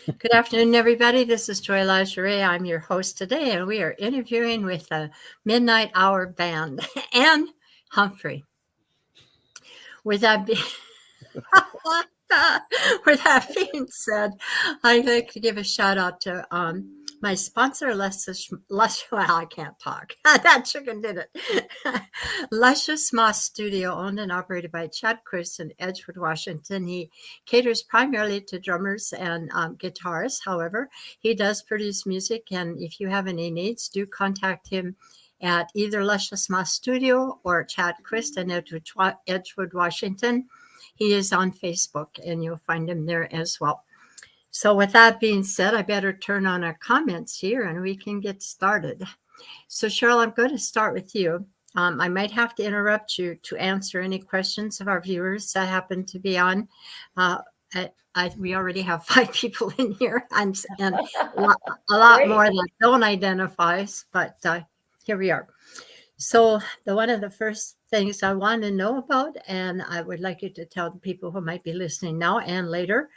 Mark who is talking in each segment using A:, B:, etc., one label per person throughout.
A: Good afternoon, everybody. This is Joy Lageray. I'm your host today, and we are interviewing with the Midnight Hour Band and Humphrey. With that, be- with that being said, I'd like to give a shout out to my sponsor, well, I can't talk. That chicken did it. Luscious Moss Studio, owned and operated by Chad Chris in Edgewood, Washington. He caters primarily to drummers and guitarists. However, he does produce music, and if you have any needs, do contact him at either Luscious Moss Studio or Chad Christ in Edgewood, Washington. He is on Facebook, and you'll find him there as well. So with that being said, I better turn on our comments here and we can get started. So Cheryl, I'm going to start with you. I might have to interrupt you to answer any questions of our viewers that happen to be on. Uh, we already have 5 people in here and a lot more that don't identify us, but here we are. So one of the first things I want to know about, and I would like you to tell the people who might be listening now and later,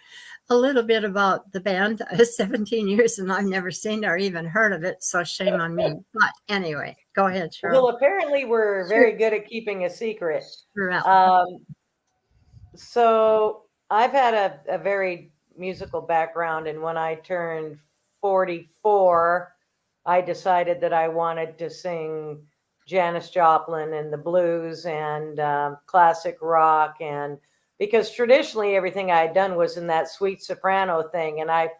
A: a little bit about the band. 17 years and I've never seen or even heard of it, so shame on me. But anyway, go ahead, Cheryl.
B: Well, apparently we're very good at keeping a secret. So I've had a very musical background, and when I turned 44, I decided that I wanted to sing Janis Joplin and the blues and classic rock, and because traditionally everything I had done was in that sweet soprano thing, and I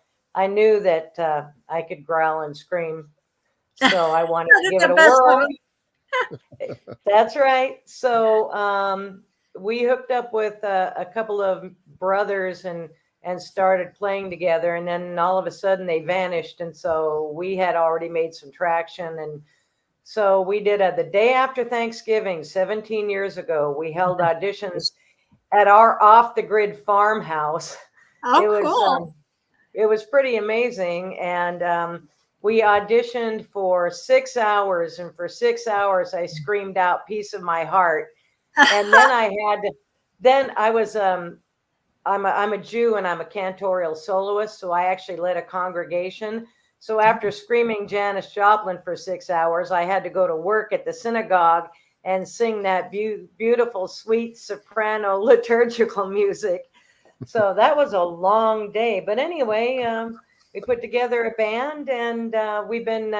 B: knew that I could growl and scream, so I wanted to give it a whirl. That's right. So we hooked up with a couple of brothers and started playing together, and then all of a sudden they vanished, and so we had already made some traction, and so we did the day after Thanksgiving 17 years ago. We held auditions at our off-the-grid farmhouse.
A: Cool.
B: It was pretty amazing, and we auditioned for 6 hours, and for 6 hours I screamed out "Piece of My Heart," and then I was I'm a Jew and I'm a cantorial soloist, so I actually led a congregation. So after screaming Janis Joplin for 6 hours, I had to go to work at the synagogue and sing that beautiful, sweet soprano liturgical music. So that was a long day. But anyway, we put together a band, and we've been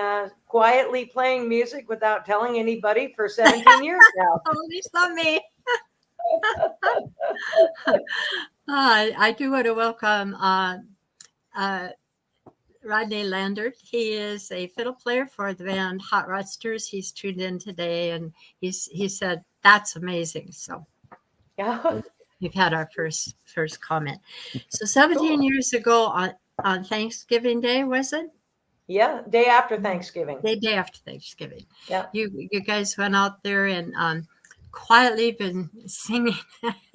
B: quietly playing music without telling anybody for 17 years now.
A: At least not me. I do want to welcome Rodney Landert. He is a fiddle player for the band Hot Rodsters. He's tuned in today, and he said that's amazing. So
B: Yeah.
A: we've had our first comment. So 17 years ago on Thanksgiving Day, was it?
B: Yeah, day after Thanksgiving.
A: Day after Thanksgiving.
B: Yeah.
A: You guys went out there and quietly been singing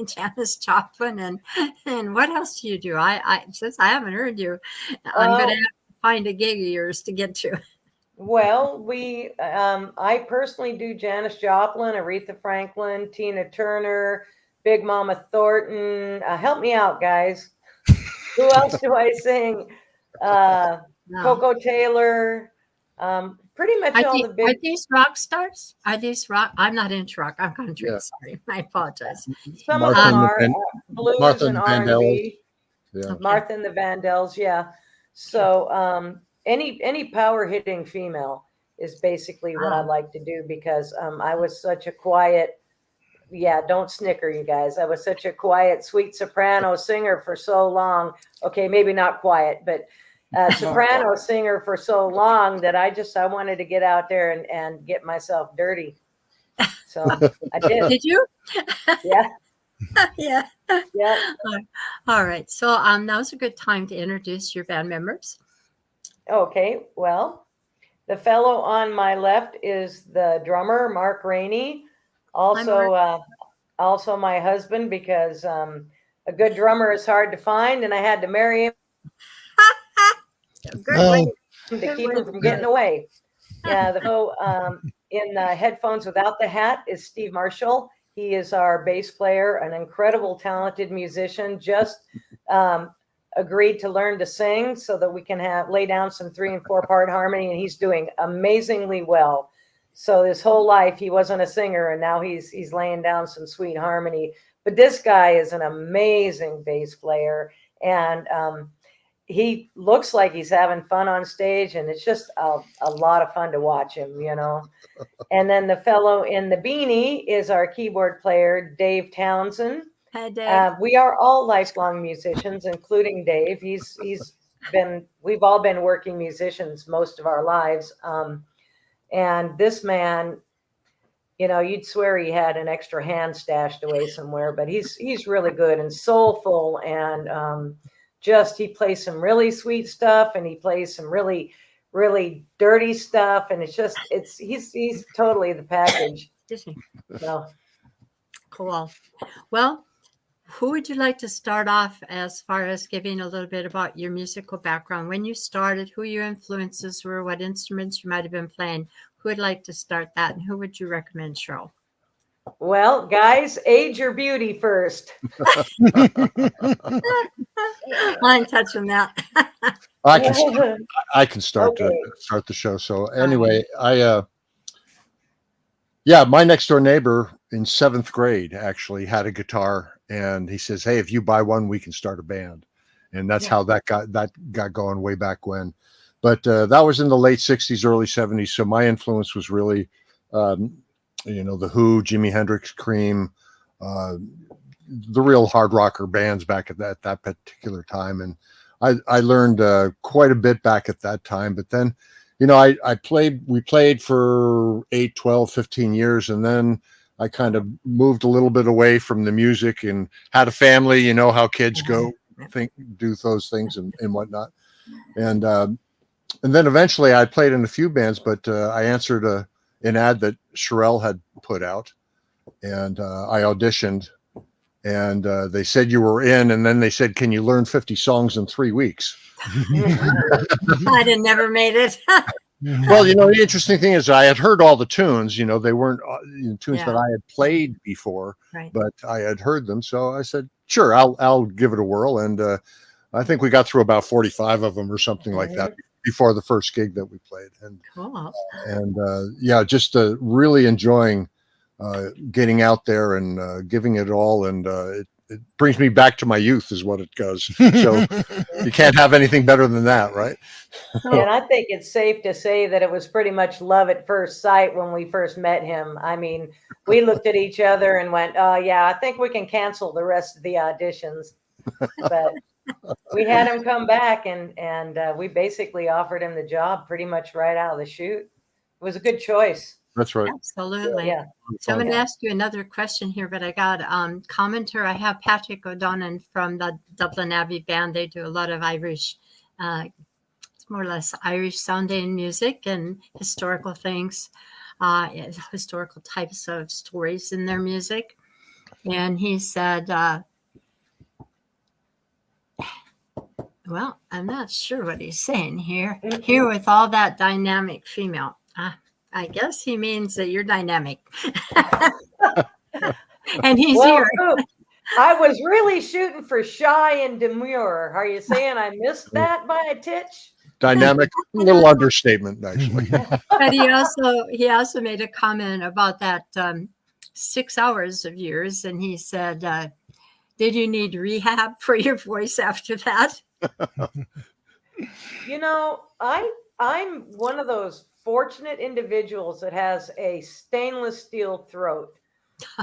A: Janis Joplin and what else do you do? Since I haven't heard you, I'm going to have to find a gig of yours to get to.
B: Well, I personally do Janis Joplin, Aretha Franklin, Tina Turner, Big Mama Thornton. Help me out, guys. Who else do I sing? Coco Taylor. Pretty much all the big.
A: Are these rock stars? Are these rock? I'm not into rock. I'm country. Yeah. Sorry, I apologize.
B: Some of them are blues Martha and R&B.
C: Yeah.
B: Okay. Martha and the Vandells. Yeah. So any power hitting female is basically what I like to do, because I was such a quiet. Yeah, don't snicker, you guys. I was such a quiet, sweet soprano singer for so long. Okay, maybe not quiet, but soprano singer for so long that I wanted to get out there and get myself dirty. So I did.
A: Did you?
B: Yeah.
A: Yeah.
B: Yeah.
A: All right. So now's a good time to introduce your band members.
B: Okay. Well, the fellow on my left is the drummer, Mark Rainey. Also my husband, because a good drummer is hard to find, and I had to marry him. Good to keep him from getting away. Yeah, in the headphones without the hat is Steve Marshall. He is our bass player, an incredible, talented musician, just agreed to learn to sing so that we can lay down some 3 and 4 part harmony, and he's doing amazingly well. So his whole life he wasn't a singer, and now he's laying down some sweet harmony. But this guy is an amazing bass player, and he looks like he's having fun on stage, and it's just a lot of fun to watch him, you know. And then the fellow in the beanie is our keyboard player, Dave Townsend.
A: Hi, Dave.
B: We are all lifelong musicians, including Dave. We've all been working musicians most of our lives. And this man, you know, you'd swear he had an extra hand stashed away somewhere, but he's really good and soulful, and he plays some really sweet stuff, and he plays some really, really dirty stuff, and he's totally the package. So.
A: Cool. Well, who would you like to start off as far as giving a little bit about your musical background? When you started, who your influences were, what instruments you might have been playing? Who would like to start that, and who would you recommend, Cheryl?
B: Well, guys, age your beauty first.
A: I'm touching that.
C: I can start
B: Okay.
C: start the show. So anyway, my next door neighbor in 7th grade actually had a guitar, and he says, "Hey, if you buy one, we can start a band." And that's how that got going way back when. But that was in the late 60s, early 70s. So my influence was really, the Who, Jimi Hendrix, Cream, the real hard rocker bands back at that particular time. And I learned quite a bit back at that time. But then, we played for 8, 12, 15 years. And then I kind of moved a little bit away from the music and had a family, you know how kids go, do those things and whatnot. And then eventually I played in a few bands, but I answered an ad that Cherelle had put out, and I auditioned, and they said you were in, and then they said, "Can you learn 50 songs in 3 weeks?"
A: I'd have never made it.
C: Well, the interesting thing is I had heard all the tunes, they weren't tunes that I had played before,
A: Right.
C: but I had heard them. So I said, sure, I'll give it a whirl. And I think we got through about 45 of them or something like that before the first gig that we played. And,
A: Cool.
C: just really enjoying getting out there and giving it all. And it brings me back to my youth is what it does. So you can't have anything better than that, right?
B: And I think it's safe to say that it was pretty much love at first sight when we first met him. I mean, we looked at each other and went, "Oh yeah, I think we can cancel the rest of the auditions." But we had him come back, and we basically offered him the job pretty much right out of the chute. It was a good choice.
C: That's right.
A: Absolutely.
B: Yeah.
A: So I'm going to ask you another question here, but I got commenter. I have Patrick O'Donnell from the Dublin Abbey Band. They do a lot of Irish, it's more or less Irish sounding music and historical things, historical types of stories in their music. And he said, well, I'm not sure what he's saying here. Here with all that dynamic female. I guess he means that you're dynamic. And he's here.
B: I was really shooting for shy and demure. Are you saying I missed that by a titch?
C: Dynamic, a little understatement, actually.
A: But he also made a comment about that 6 hours of yours, and he said, did you need rehab for your voice after that?
B: I'm one of those fortunate individuals that has a stainless steel throat.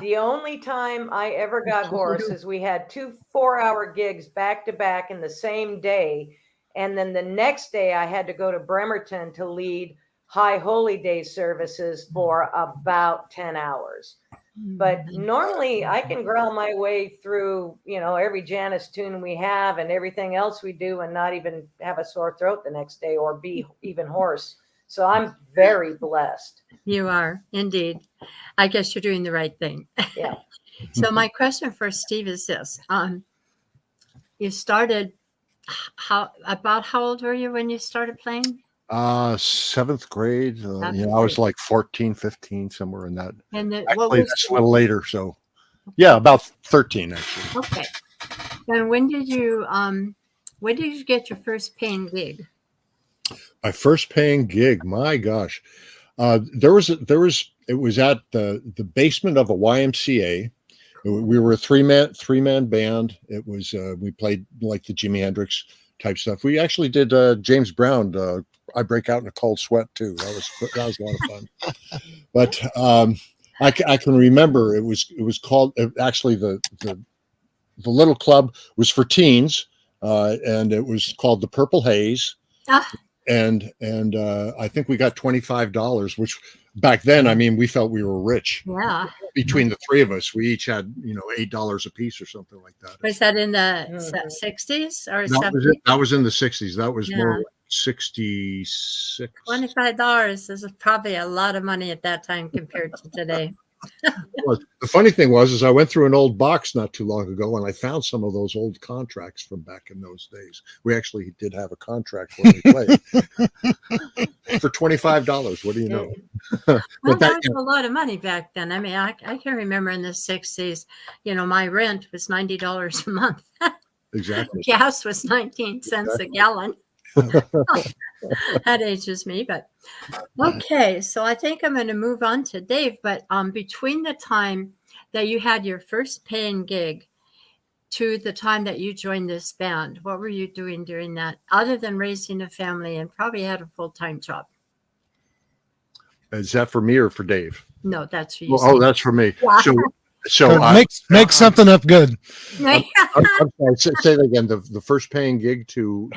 B: The only time I ever got hoarse is we had 2 4-hour gigs back to back in the same day. And then the next day I had to go to Bremerton to lead High Holy Day services for about 10 hours. But normally I can growl my way through, every Janis tune we have and everything else we do and not even have a sore throat the next day or be even hoarse. So I'm very blessed.
A: You are, indeed. I guess you're doing the right thing.
B: Yeah.
A: So my question for Steve is this. You started, how old were you when you started playing?
C: 7th grade. I was like 14, 15, somewhere in that.
A: And
C: actually, that's a little later. So, yeah, about 13, actually.
A: Okay. And when did you When did you get your first paying gig?
C: My first paying gig, my gosh. It was at the basement of a YMCA. We were a three man band. It was we played like the Jimi Hendrix type stuff. We actually did James Brown. I break out in a cold sweat too. That was a lot of fun. But I can remember it was called actually the little club was for teens, and it was called the Purple Haze.
A: Ah,
C: And I think we got $25, which back then, I mean, we felt we were rich.
A: yeah.
C: Between the three of us, we each had $8 a piece or something like that.
A: Was that in the 60s or
C: That was
A: 70s?
C: it. That was in the 60s. That was more
A: Yeah.
C: like 66.
A: $25 is probably a lot of money at that time compared to today.
C: The funny thing was I went through an old box not too long ago and I found some of those old contracts from back in those days. We actually did have a contract when we played for $25. What do you know?
A: Well,
C: But
A: that was a lot of money back then. I mean, I can remember in the 60s, my rent was $90 a month.
C: Exactly.
A: Gas was 19 cents a gallon. That ages me, but okay. So I think I'm going to move on to Dave. But between the time that you had your first paying gig to the time that you joined this band, what were you doing during that, other than raising a family and probably had a full-time job?
C: Is that for me or for Dave?
A: No, that's for you.
C: Oh, that's for me.
A: Yeah.
C: So
D: Make something up good.
C: I'm sorry, say that again. The first paying gig to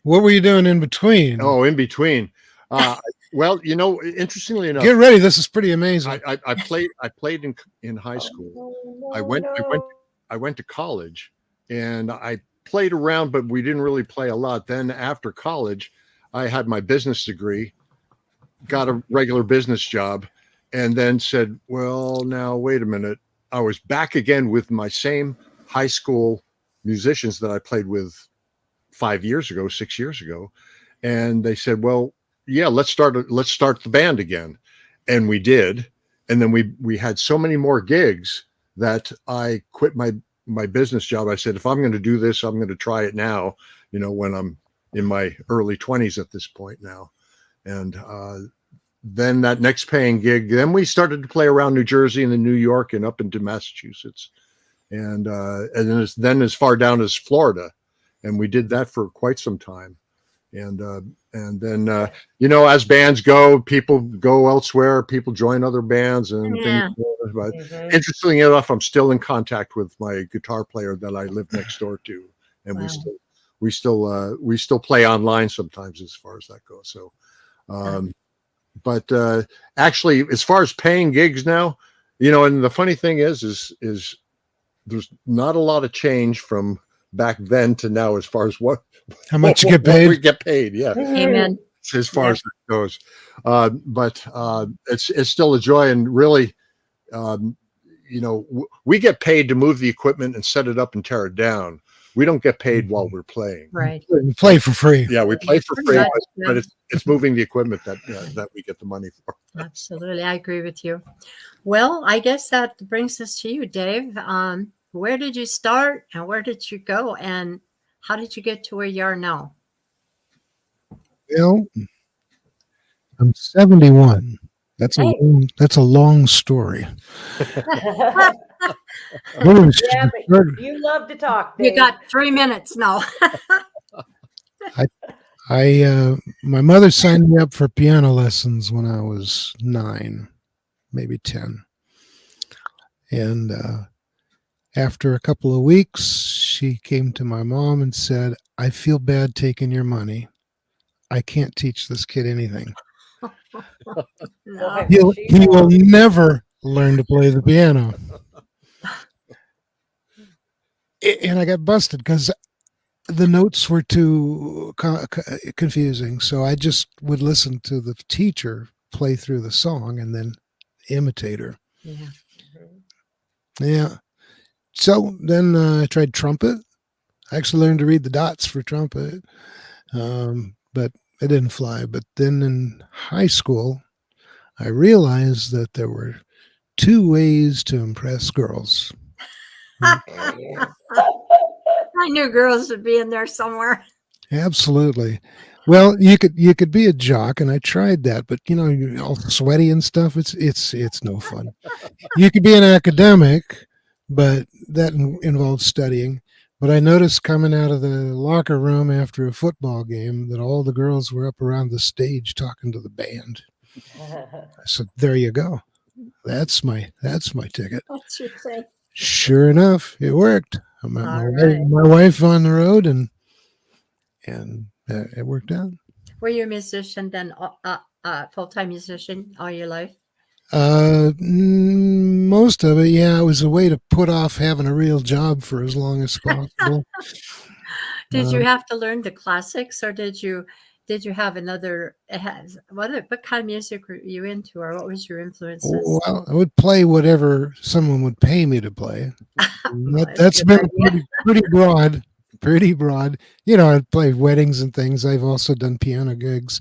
D: What were you doing in between?
C: in between. Well, interestingly enough,
D: Get ready. This is pretty amazing.
C: I played in high school. I went to college, and I played around, but we didn't really play a lot. Then after college, I had my business degree, got a regular business job, and then said, well, now wait a minute. I was back again with my same high school musicians that I played with 6 years ago. And they said, well, yeah, let's start the band again. And we did. And then we had so many more gigs that I quit my business job. I said, if I'm going to do this, I'm going to try it now, when I'm in my early 20s at this point now. And then that next paying gig, then we started to play around New Jersey and then New York and up into Massachusetts. And then as far down as Florida. And we did that for quite some time. And then, as bands go, people go elsewhere, people join other bands and things. But interestingly enough, I'm still in contact with my guitar player that I live next door to. And
A: Wow.
C: we still play online sometimes as far as that goes. So, but actually, as far as paying gigs now, and the funny thing is there's not a lot of change from back then to now as far as
D: How much you get paid?
C: we get paid. Yeah.
A: Amen.
C: As far as that goes. But it's still a joy. And really, we get paid to move the equipment and set it up and tear it down. We don't get paid while we're playing.
A: Right.
D: You play for free.
C: Yeah, we play for
A: Pretty
C: free,
A: much,
C: but
A: yeah.
C: it's moving the equipment that we get the money for.
A: Absolutely. I agree with you. Well, I guess that brings us to you, Dave. Where did you start and where did you go and how did you get to where you are now?
D: Well, I'm 71. That's a long story.
B: Yeah, but you love to talk, Dave.
A: You got 3 minutes now.
D: My mother signed me up for piano lessons when I was 9, maybe 10. And after a couple of weeks, she came to my mom and said, I feel bad taking your money. I can't teach this kid anything.
A: No.
D: He will never learn to play the piano. And I got busted because the notes were too confusing. So I just would listen to the teacher play through the song and then imitate her.
A: Yeah.
D: Yeah. So then I tried trumpet. I actually learned to read the dots for trumpet, but it didn't fly. But then in high school, I realized that there were 2 ways to impress girls.
A: I knew girls would be in there somewhere.
D: Absolutely. Well, you could be a jock, and I tried that, but you're all sweaty and stuff. It's no fun. You could be an academic, but that involves studying. But I noticed coming out of the locker room after a football game that all the girls were up around the stage talking to the band. I said, "There you go. That's my ticket."
A: What you think?
D: Sure enough, it worked. I met
A: All right.
D: my wife on the road, and it worked out.
A: Were you a musician then, full-time musician all your life?
D: Most of it, yeah. It was a way to put off having a real job for as long as possible.
A: Did you
D: Um,
A: have to learn the classics, or did you have another? What kind of music were you into, or what was your influences?
D: well, I would play whatever someone would pay me to play.
A: Well,
D: That's
A: a good
D: been
A: idea.
D: pretty broad. Pretty broad. I've played weddings and things. I've also done piano gigs.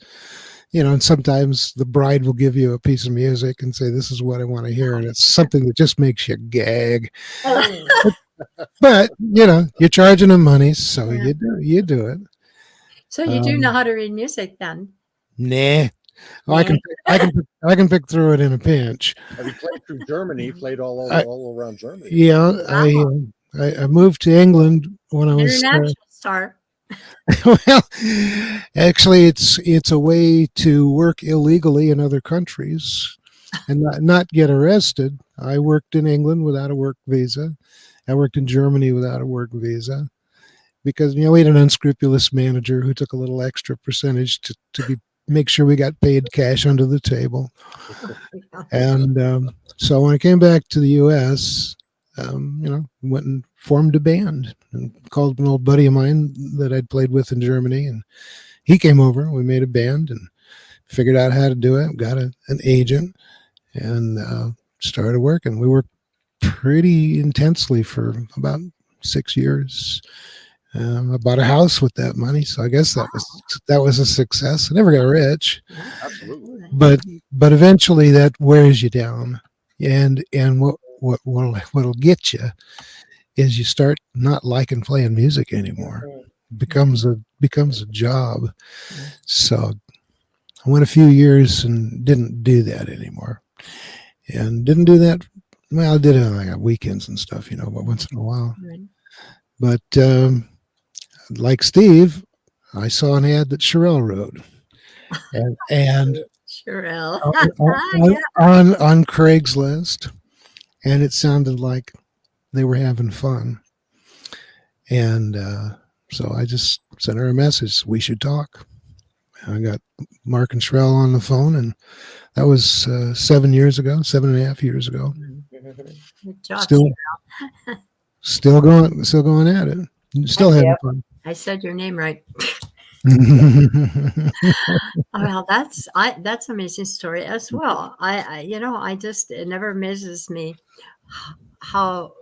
D: And sometimes the bride will give you a piece of music and say, "This is what I want to hear," and it's something that just makes you gag. But you're charging them money, so
A: Yeah.
D: you do it.
A: So you do know
D: Um,
A: how to read music then?
D: Nah. Oh,
A: Nah.
D: I can pick through it in a pinch.
C: Have you played through Germany? Played
D: I-
C: all around Germany.
D: Yeah,
A: Wow.
D: I moved to England when I was
A: International star.
D: well. Actually, it's a way to work illegally in other countries and not get arrested. I worked in England without a work visa. I worked in Germany without a work visa because we had an unscrupulous manager who took a little extra percentage to make sure we got paid cash under the table. And so when I came back to the U.S., went and formed a band and called an old buddy of mine that I'd played with in Germany, and he came over and we made a band and figured out how to do it. Got an agent and started working. We worked pretty intensely for about 6 years. I bought a house with that money, so I guess that was a success. I never got rich,
C: Absolutely.
D: but eventually that wears you down, and what'll get you is you start not liking playing music anymore. It becomes a job. So I went a few years and didn't do that anymore, and didn't do that. Well, I did it on like weekends and stuff, but once in a while.
A: Right.
D: But like Steve, I saw an ad that Sherelle wrote, and
A: Sherelle.
D: on Craigslist, and it sounded like they were having fun, and so I just sent her a message. We should talk. I got Mark and Sherelle on the phone, and that was 7.5 years ago.
A: Good job.
D: Still going at it. Still having fun.
A: I said your name right. Well, that's an amazing story as well. I just, it never amazes me how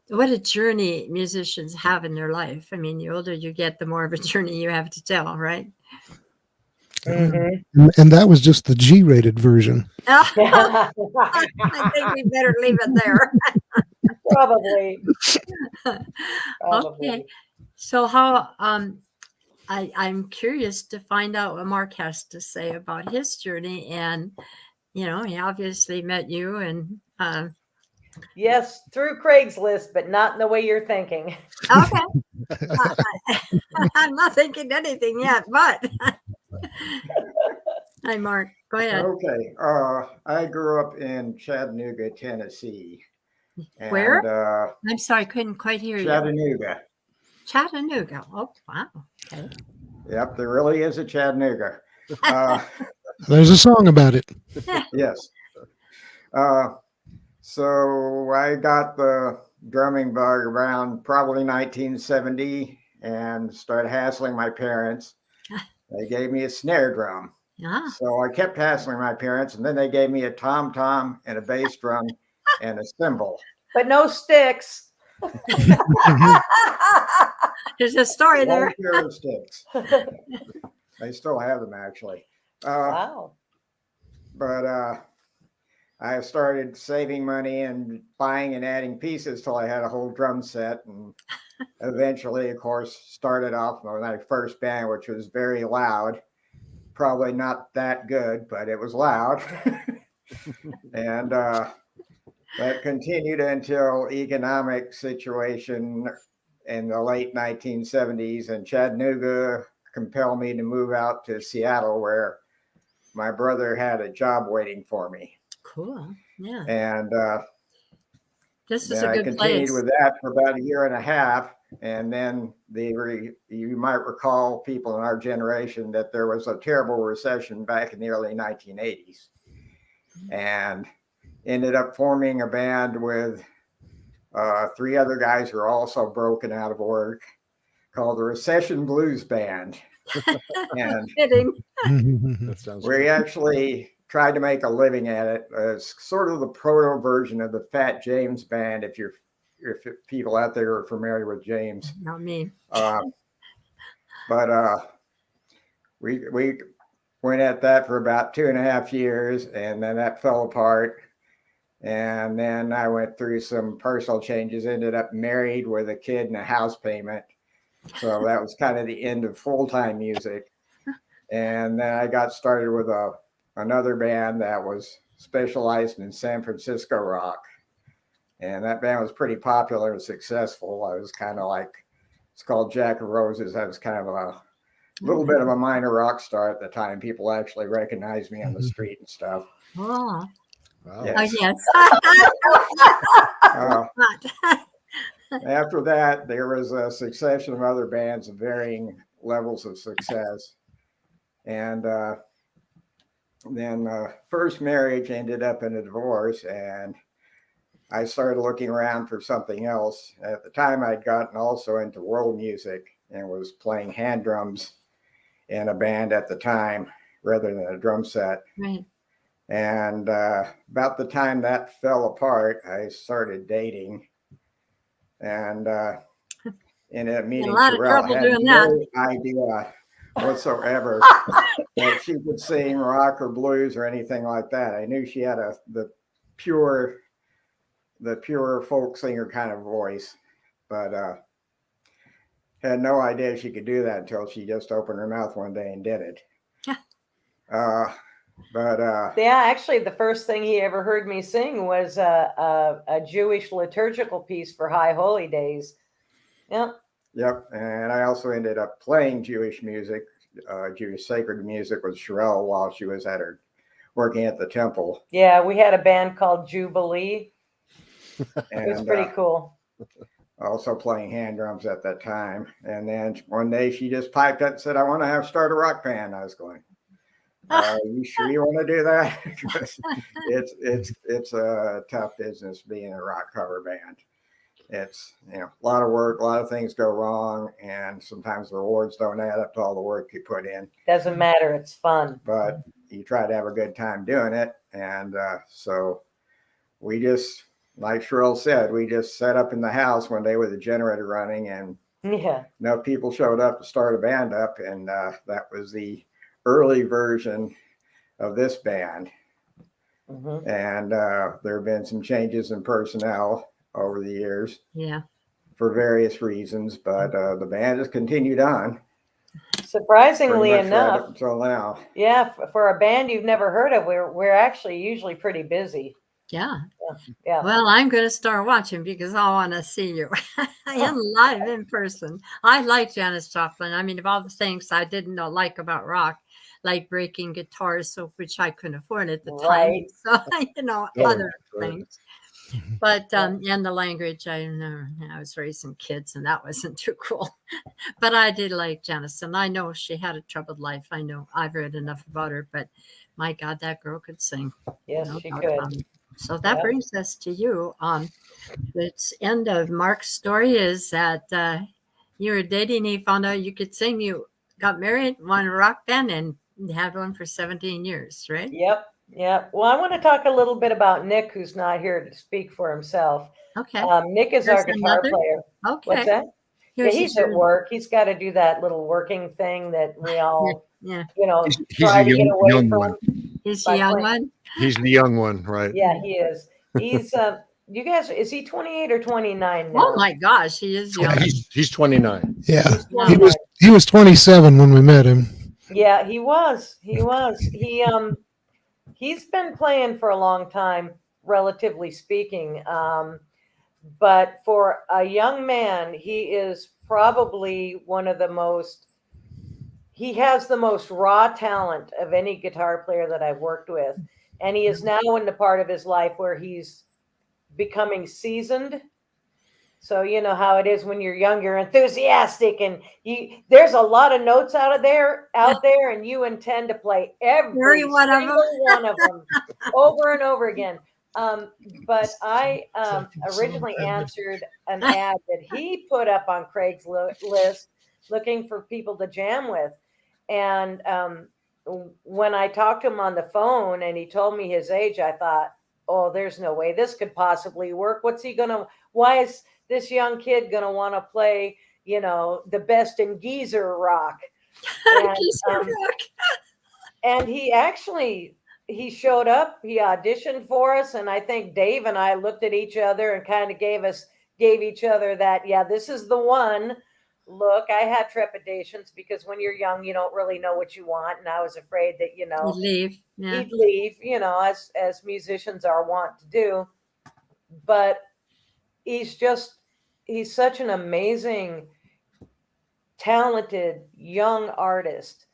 A: what a journey musicians have in their life. I mean, the older you get, the more of a journey you have to tell, right?
D: And that was just the G-rated version.
A: I think we better leave it there.
B: Probably.
A: Okay. So how I'm curious to find out what Mark has to say about his journey, and he obviously met you and
B: Yes, through Craigslist, but not in the way you're thinking.
A: okay. I'm not thinking anything yet, but hi Mark, go ahead.
E: Okay. I grew up in Chattanooga, Tennessee.
A: Where? I'm sorry, couldn't quite hear you. Chattanooga. Oh, wow. Okay.
E: Yep, there really is a Chattanooga.
D: There's a song about it.
E: Yes. So I got the drumming bug around probably 1970 and started hassling my parents. They gave me a snare drum.
A: Yeah.
E: So I kept hassling my parents, and then they gave me a tom-tom and a bass drum and a cymbal.
B: But no sticks.
A: There's a story there.
E: One pair of sticks. I still have them, actually.
B: Wow.
E: But I started saving money and buying and adding pieces till I had a whole drum set, and eventually, of course, started off with my first band, which was very loud. Probably not that good, but it was loud. And that continued until economic situation in the late 1970s, and Chattanooga compelled me to move out to Seattle, where my brother had a job waiting for me.
A: Cool. Yeah.
E: And
A: This is
E: then
A: a
E: I
A: good
E: continued
A: place.
E: with that for about a year and a half. And then you might recall, people in our generation, that there was a terrible recession back in the early 1980s, and ended up forming a band with 3 other guys who are also broken out of work, called the Recession Blues Band. And
A: Fitting.
C: That sounds
E: we
C: good.
E: actually tried to make a living at it. It's sort of the proto version of the Fat James Band, if people out there are familiar with James.
A: Not me.
E: But we went at that for about 2.5 years, and then that fell apart. And then I went through some personal changes, ended up married with a kid and a house payment. So that was kind of the end of full-time music. And then I got started with another band that was specialized in San Francisco rock. And that band was pretty popular and successful. I was kind of like, it's called Jack of Roses. I was kind of a little bit of a minor rock star at the time. People actually recognized me on the street and stuff.
A: Oh,
C: Wow.
E: Yes.
A: yes.
E: Uh, After that, there was a succession of other bands of varying levels of success. And then first marriage ended up in a divorce, and I started looking around for something else. At the time, I'd gotten also into world music and was playing hand drums in a band at the time rather than a drum set.
A: Right.
E: And about the time that fell apart, I started dating, and ended up meeting
A: a lot of
E: Sherelle.
A: trouble
E: Had
A: doing
E: no idea whatsoever that she could sing rock or blues or anything like that. I knew she had the pure folk singer kind of voice, but had no idea she could do that until she just opened her mouth one day and did it.
B: Yeah, actually, the first thing he ever heard me sing was a Jewish liturgical piece for High Holy Days. Yep.
E: Yep. And I also ended up playing Jewish music, Jewish sacred music with Sherelle while she was working at the temple.
B: Yeah, we had a band called Jubilee.
E: And
B: It was pretty cool.
E: Also playing hand drums at that time. And then one day she just piped up and said, "I want to start a rock band." I was going, "Are you sure you want to do that?" it's a tough business being a rock cover band. It's a lot of work, a lot of things go wrong, and sometimes the rewards don't add up to all the work you put in.
B: Doesn't matter, it's fun.
E: But you try to have a good time doing it. And so we just, like Sherelle said, we just set up in the house one day with the generator running, and
B: Yeah.
E: enough people showed up to start a band up, and that was the early version of this band.
B: Mm-hmm.
E: And there have been some changes in personnel over the years.
A: Yeah.
E: For various reasons, but the band has continued on.
B: Surprisingly
E: pretty much right
B: enough,
E: up until now.
B: yeah, for a band you've never heard of, we're actually usually pretty busy.
A: Yeah.
B: Yeah.
A: Well, I'm going to start watching because I want to see you live in person. I like Janis Joplin. I mean, of all the things I didn't like about rock, like breaking guitars, so which I couldn't afford at the time.
B: Right.
A: So, other
C: right.
A: things. But and the language, I was raising kids, and that wasn't too cool. But I did like Janis, and I know she had a troubled life. I know I've read enough about her, but my God, that girl could sing.
B: Yes,
A: No
B: she
A: doubt
B: could.
A: about it. So that
B: Yep.
A: brings us to you. The end of Mark's story is that you were dating, he found out you could sing, you got married, won a rock band, and had one for 17 years, right?
B: Yep. Yep. Well, I want to talk a little bit about Nick, who's not here to speak for himself.
A: Okay.
B: Nick is our
A: There's
B: guitar
A: another?
B: player.
A: Okay.
B: What's that?
A: Here's
B: Yeah, he's at work. He's got to do that little working thing that we all,
A: Yeah.
C: He's
B: try
C: a
B: to get away
C: young
B: from.
C: one.
A: Is
B: by
A: he young
B: playing-
A: one?
C: He's the young one, right?
B: Yeah, he is. He's you guys, is he 28 or 29 now?
A: Oh my gosh, he is young.
C: He's 29.
D: Yeah.
B: He's
A: Yeah.
D: He
B: 29.
D: was 27 when we met him.
B: Yeah, he was. He's been playing for a long time, relatively speaking. But for a young man, he is probably one of the most. He has the most raw talent of any guitar player that I've worked with, and he is now in the part of his life where he's becoming seasoned. So you know how it is when you're young, you're enthusiastic, and there's a lot of notes out there, and you intend to play every
A: one of
B: single one of them over and over again. But I originally answered an ad that he put up on Craigslist looking for people to jam with, and when I talked to him on the phone and he told me his age, I thought, oh, there's no way this could possibly work. Why is this young kid going to want to play, the best in geezer rock? And, and he showed up, he auditioned for us. And I think Dave and I looked at each other and kind of gave each other that, yeah, this is the one look. I had trepidations because when you're young, you don't really know what you want. And I was afraid that,
A: He'd leave. Yeah.
B: he'd leave, as musicians are wont to do. But he's such an amazing, talented young artist.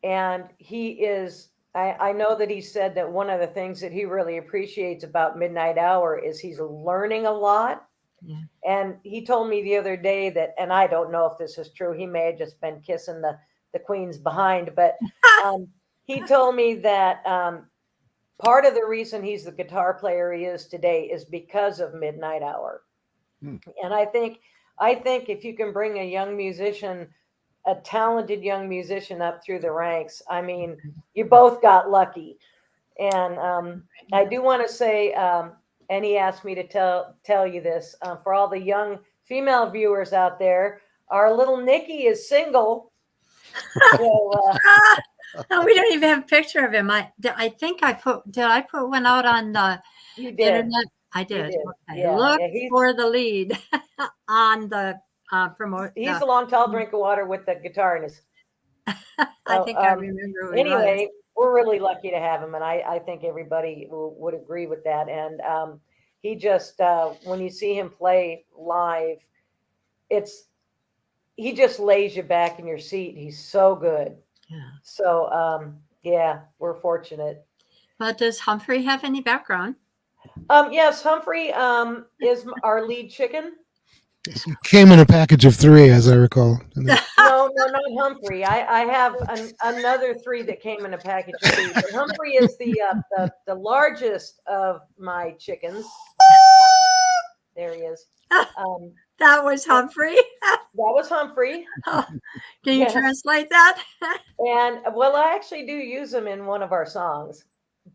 B: And he is, I know that he said that one of the things that he really appreciates about Midnight Hour is he's learning a lot.
A: Yeah.
B: And he told me the other day that, and I don't know if this is true, he may have just been kissing the queen's behind, but he told me that part of the reason he's the guitar player he is today is because of Midnight Hour. And I think if you can bring a talented young musician up through the ranks, I mean, you both got lucky. And I do want to say, and he asked me to tell you this, for all the young female viewers out there, our little Nikki is single. So,
A: No, we don't even have a picture of him. Did I put one out on the
B: you did.
A: internet? I did.
B: did.
A: Okay.
B: Yeah,
A: Look
B: yeah,
A: for the lead on the promote.
B: He's a long, tall drink of water with the guitar in his.
A: I think I remember. Who he
B: Anyway,
A: was.
B: we're really lucky to have him, and I think everybody would agree with that. And he just, when you see him play live, he just lays you back in your seat. He's so good.
A: Yeah.
B: So yeah, we're fortunate.
A: But does Humphrey have any background?
B: Yes, Humphrey is our lead chicken.
D: Came in a package of 3, as I recall.
B: No, not Humphrey. I have another 3 that came in a package of 3. But Humphrey is the largest of my chickens. There he is.
A: That was Humphrey.
B: That was Humphrey.
A: Can you
B: Yes.
A: translate that?
B: And well, I actually do use him in one of our songs,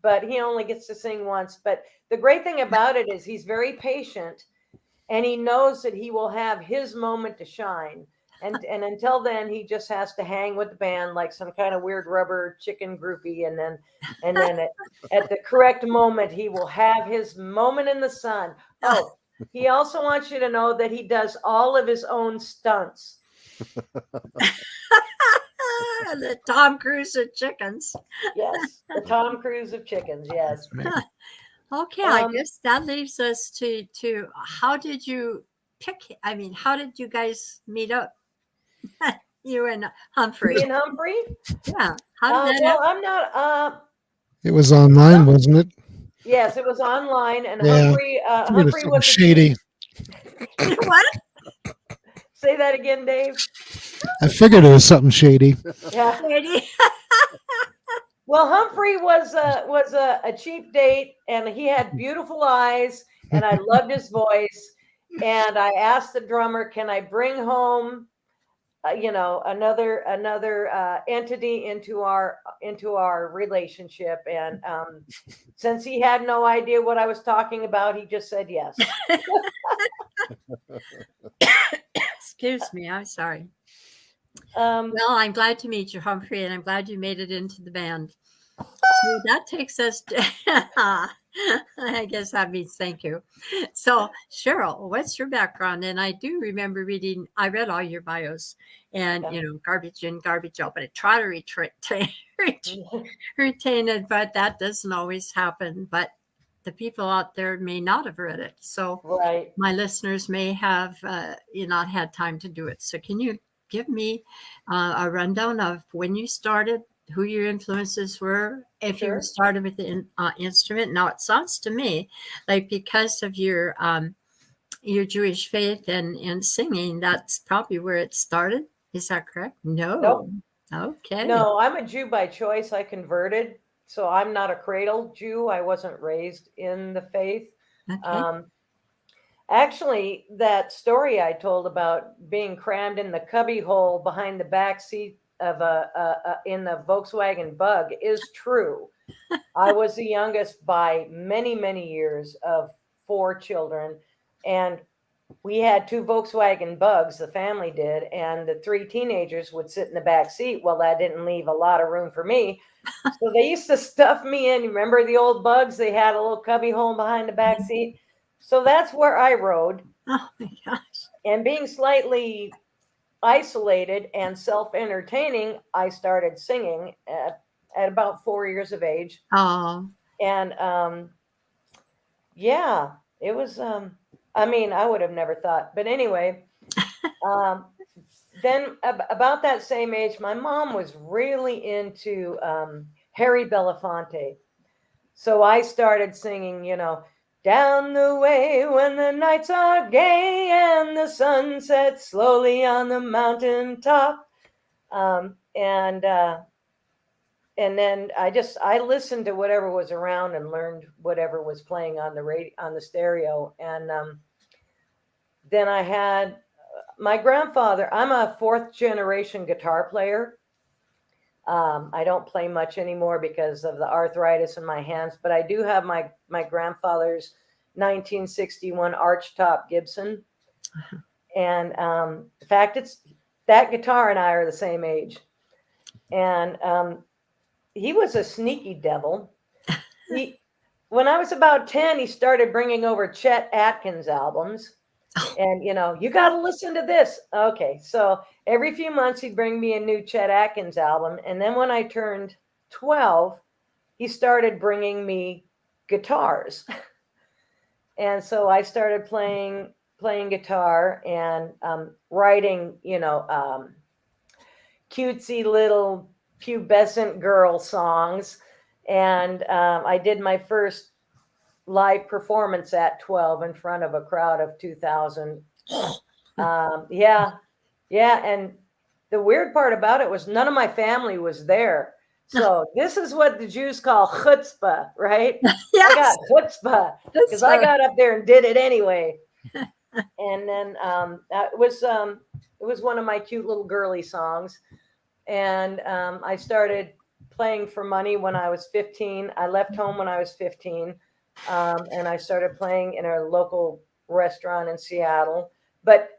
B: but he only gets to sing once. But the great thing about it is he's very patient, and he knows that he will have his moment to shine. And until then, he just has to hang with the band like some kind of weird rubber chicken groupie. And then at the correct moment, he will have his moment in the sun. Oh, he also wants you to know that he does all of his own stunts.
A: The Tom Cruise of chickens.
B: Yes, the Tom Cruise of chickens. Yes.
A: Okay, I guess that leaves us to how did you pick? I mean, how did you guys meet up? You and Humphrey.
B: Me and Humphrey.
A: Yeah. How did that
B: Well,
A: happen?
B: I'm not.
D: It was online, wasn't it?
B: Yes, it was online, and
D: Yeah.
B: Humphrey.
D: Figured it was
B: Humphrey
D: something
B: was
D: shady.
A: What?
B: Say that again, Dave.
D: I figured it was something shady.
B: Yeah.
A: Lady?
B: Well, Humphrey was a cheap date, and he had beautiful eyes, and I loved his voice. And I asked the drummer, "Can I bring home, another entity into our relationship?" And since he had no idea what I was talking about, he just said yes.
A: Excuse me. I'm sorry.
B: Um,
A: Well, I'm glad to meet you, Humphrey, and I'm glad you made it into the band. So that takes us to, I guess that means thank you. So, Cheryl, what's your background? And I do remember I read all your bios and,
B: Yeah.
A: garbage in, garbage out, but I try to retain it, but that doesn't always happen. But the people out there may not have read it. So,
B: Right.
A: my listeners may have not had time to do it. So, can you give me a rundown of when you started, who your influences were, if you
B: Sure.
A: started with the instrument? Now, it sounds to me like because of your Jewish faith and singing, that's probably where it started. Is that correct? No.
B: Nope.
A: Okay.
B: No, I'm a Jew by choice. I converted. So I'm not a cradle Jew. I wasn't raised in the faith.
A: Okay.
B: Um, Actually, that story I told about being crammed in the cubby hole behind the back seat of in the Volkswagen Bug is true. I was the youngest by many, many years of 4 children, and we had 2 Volkswagen Bugs, the family did, and the 3 teenagers would sit in the back seat. Well, that didn't leave a lot of room for me. So they used to stuff me in. Remember the old Bugs? They had a little cubby hole behind the back seat. So that's where I rode.
A: Oh my gosh.
B: And being slightly isolated and self-entertaining, I started singing at about 4 years of age.
A: Oh,
B: And yeah, it was I mean, I would have never thought. But anyway, um, then about that same age, my mom was really into Harry Belafonte. So I started singing, down the way when the nights are gay and the sun sets slowly on the mountain top. And then I listened to whatever was around and learned whatever was playing on the radio, on the stereo. And then I had my grandfather. I'm a 4th-generation guitar player. I don't play much anymore because of the arthritis in my hands, but I do have my grandfather's 1961 archtop Gibson. And in fact, it's that guitar and I are the same age. And he was a sneaky devil. When I was about 10, he started bringing over Chet Atkins albums. And, you got to listen to this. Okay. So every few months, he'd bring me a new Chet Atkins album. And then when I turned 12, he started bringing me guitars. And so I started playing guitar and writing, cutesy little pubescent girl songs. And I did my first live performance at 12 in front of a crowd of 2,000. Yeah. And the weird part about it was none of my family was there. So this is what the Jews call chutzpah, right?
A: yes.
B: I got chutzpah because I got up there and did it anyway. And then it was one of my cute little girly songs. And I started playing for money when I was 15. I left home when I was 15. And I started playing in a local restaurant in Seattle. But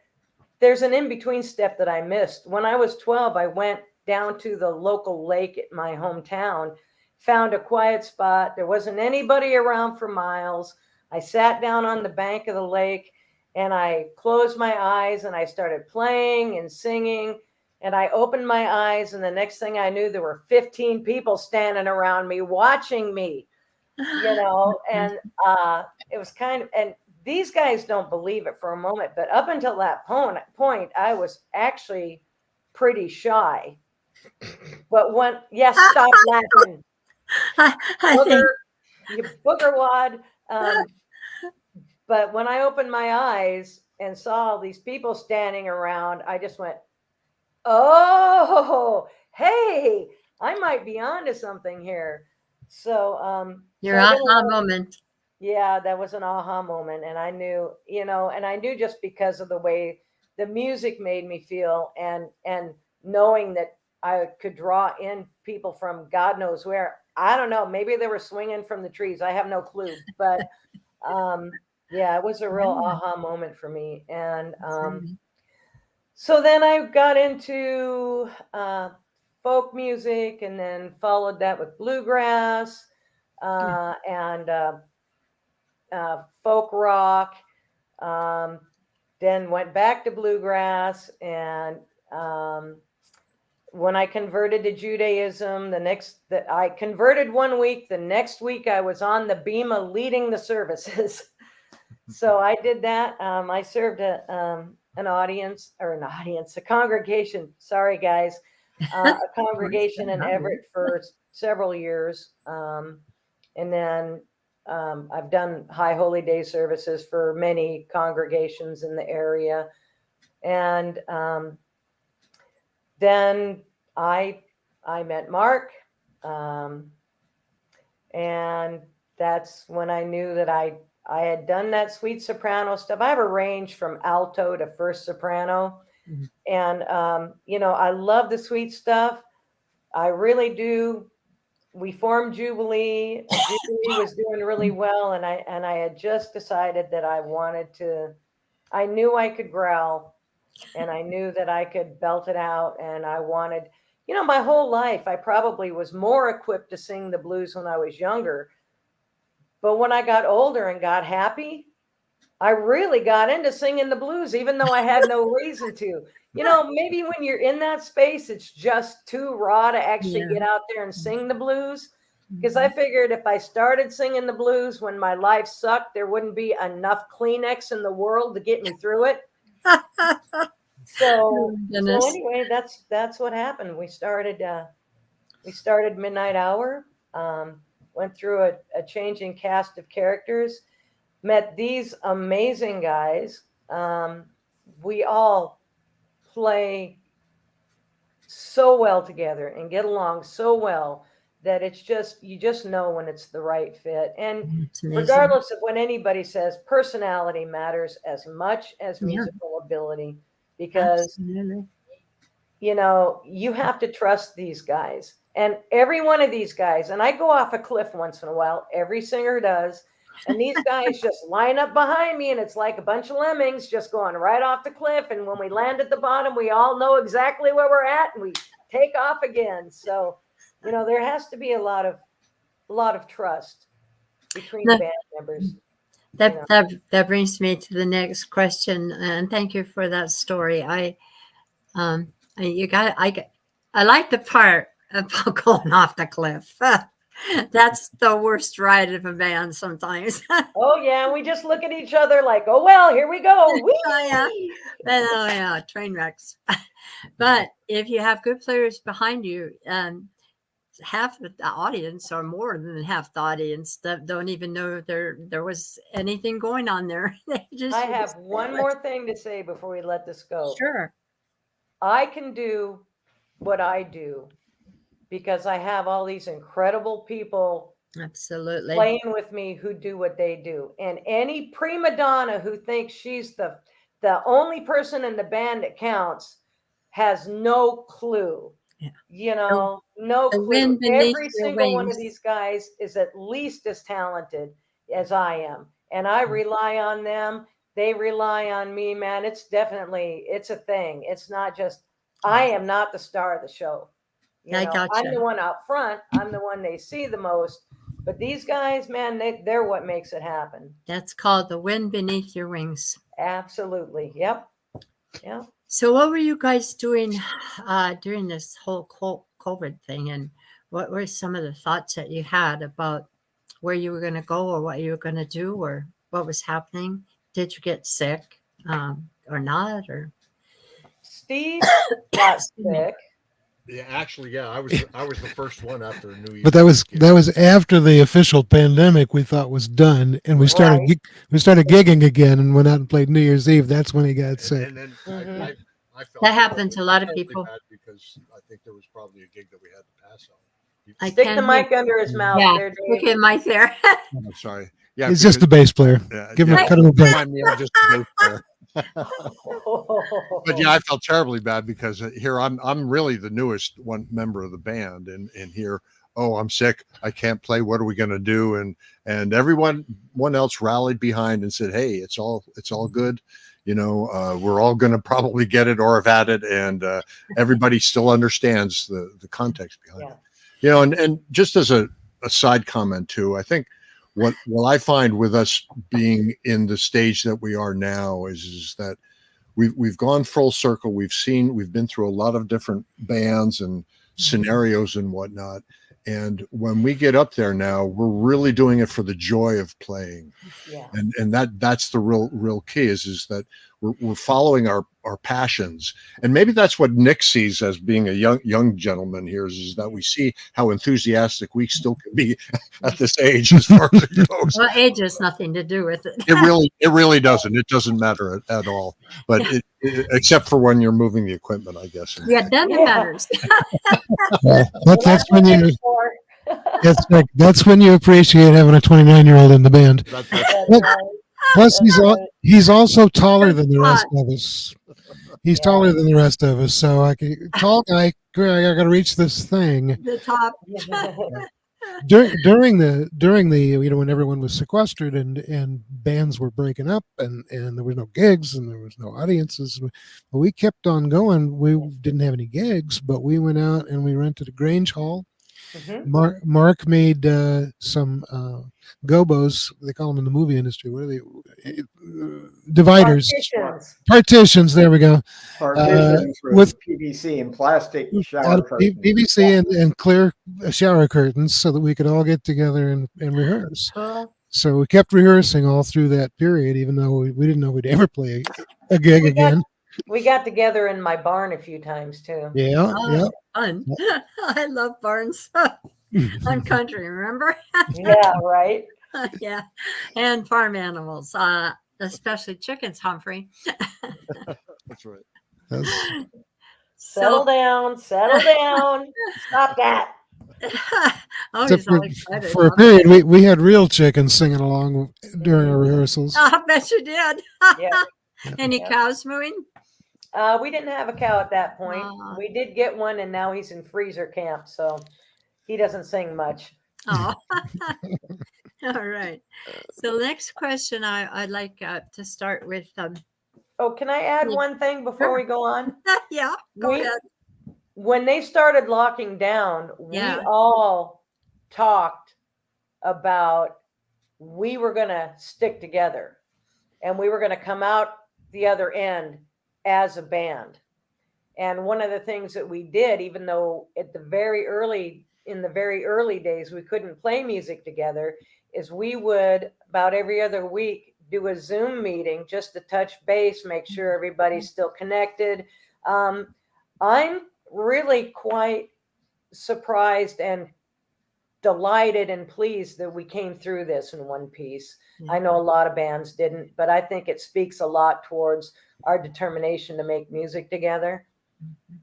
B: there's an in-between step that I missed. When I was 12, I went down to the local lake at my hometown, found a quiet spot. There wasn't anybody around for miles. I sat down on the bank of the lake and I closed my eyes and I started playing and singing. And I opened my eyes, and the next thing I knew, there were 15 people standing around me watching me. And it was and these guys don't believe it for a moment, but up until that point, I was actually pretty shy. But stop laughing. Booger, you booger wad. But when I opened my eyes and saw all these people standing around, I just went, oh, hey, I might be onto something here. So,
A: your aha moment.
B: Yeah, that was an aha moment. And I knew, and I knew just because of the way the music made me feel and knowing that I could draw in people from God knows where. I don't know. Maybe they were swinging from the trees. I have no clue. But yeah, it was a real aha moment for me. And so then I got into folk music, and then followed that with bluegrass and folk rock. Then went back to bluegrass, and when I converted to Judaism, I converted 1 week. The next week, I was on the bema leading the services. So I did that. I served a congregation. Sorry, guys, a congregation in Everett for several years, and then I've done High Holy Day services for many congregations in the area, and then I met Mark, and that's when I knew that I had done that sweet soprano stuff. I have a range from alto to first soprano, and I love the sweet stuff. I really do. We formed Jubilee. Jubilee was doing really well, and I had just decided that I wanted to. I knew I could growl, and I knew that I could belt it out, and I wanted. My whole life, I probably was more equipped to sing the blues when I was younger. But when I got older and got happy, I really got into singing the blues, even though I had no reason to. Maybe when you're in that space, it's just too raw to actually get out there and sing the blues. Because I figured if I started singing the blues when my life sucked, there wouldn't be enough Kleenex in the world to get me through it. So anyway, that's what happened. We started Midnight Hour, went through a changing cast of characters, met these amazing guys. We all play so well together and get along so well that you just know when it's the right fit. And regardless of what anybody says, personality matters as much as musical ability. Because, you have to trust these guys. And every one of these guys, and I go off a cliff once in a while, every singer does. And these guys just line up behind me, and it's like a bunch of lemmings just going right off the cliff. And when we land at the bottom, we all know exactly where we're at, and we take off again. So, there has to be a lot of trust between the band members.
A: That brings me to the next question, and thank you for that story. I like the part about going off the cliff. That's the worst ride of a band sometimes.
B: Oh yeah, we just look at each other like, oh well, here we go.
A: Train wrecks. But if you have good players behind you, half the audience or more than half the audience that don't even know there was anything going on there.
B: I have one more thing to say before we let this go.
A: Sure.
B: I can do what I do because I have all these incredible people
A: absolutely
B: playing with me who do what they do. And any prima donna who thinks she's the only person in the band that counts has no clue. No clue. Every single one of these guys is at least as talented as I am. And I rely on them. They rely on me, man. It's a thing. It's not just, I am not the star of the show. I'm the one out front. I'm the one they see the most. But these guys, man, they're what makes it happen.
A: That's called the wind beneath your wings.
B: Absolutely. Yep.
A: So what were you guys doing during this whole COVID thing? And what were some of the thoughts that you had about where you were going to go or what you were going to do or what was happening? Did you get sick or not? Or
B: Steve got sick.
C: Yeah, actually, I was the first one after New Year's.
D: But that was after the official pandemic we thought was done, and we started gigging again and went out and played New Year's Eve. That's when he got sick.
C: And then I felt
A: that happened to a lot of people
C: because I think there was probably a gig that we had to pass on.
B: Stick the mic under his mouth.
A: Yeah,
B: there,
A: stick the mic there.
C: I'm sorry. Yeah,
D: he's just a bass player.
C: Yeah,
D: Give him a cut of a bass.
C: I'm just a bass player. But I felt terribly bad because here I'm really the newest one member of the band, and here, oh, I'm sick, I can't play. What are we going to do? And everyone else rallied behind and said, hey, it's all good. We're all going to probably get it or have had it, and everybody still understands the context behind it. And just as a side comment too, I think what I find with us being in the stage that we are now is that we've gone full circle. We've been through a lot of different bands and scenarios and whatnot. And when we get up there now, we're really doing it for the joy of playing.
B: Yeah.
C: And that's the real key is that we're following our passions. And maybe that's what Nick sees as being a young gentleman here is that we see how enthusiastic we still can be at this age as far as it goes.
A: Well, age has nothing to do with it.
C: It really doesn't. It doesn't matter at all. But except for when you're moving the equipment, I guess.
A: Yeah, then it matters.
D: That's when you. That's when you appreciate having a 29-year-old in the band. Plus, he's also taller than the rest of us. He's taller than the rest of us. So tall guy, I got to reach this thing.
A: The top.
D: During the when everyone was sequestered and bands were breaking up and there was no gigs and there was no audiences, we kept on going. We didn't have any gigs, but we went out and we rented a Grange Hall.
B: Mm-hmm.
D: Mark made some gobos. They call them in the movie industry. What are they? Dividers. Partitions. There we go.
E: Partitions with PVC and plastic shower curtains.
D: PVC and clear shower curtains so that we could all get together and rehearse. So we kept rehearsing all through that period, even though we didn't know we'd ever play a gig again.
B: We got together in my barn a few times too.
D: Yeah.
A: Fun. I love barns. I'm country, remember?
B: Yeah, right.
A: Yeah, and farm animals, especially chickens, Humphrey.
C: That's right.
B: Settle down. Stop that.
A: Oh,
D: Except
A: he's all excited.
D: for a period, we had real chickens singing along during our rehearsals.
A: I bet you did.
B: Yeah.
A: Any cows mooing?
B: We didn't have a cow at that point. We did get one, and now he's in freezer camp, so he doesn't sing much.
A: Oh, all right. So next question, I'd like to start with.
B: Oh, can I add one thing before we go on?
A: Yeah, go ahead.
B: When they started locking down, we all talked about we were going to stick together, and we were going to come out the other end as a band. And one of the things that we did, even though in the very early days we couldn't play music together, is we would about every other week do a Zoom meeting just to touch base, make sure everybody's still connected. I'm really quite surprised and delighted and pleased that we came through this in one piece. I know a lot of bands didn't, but I think it speaks a lot towards our determination to make music together.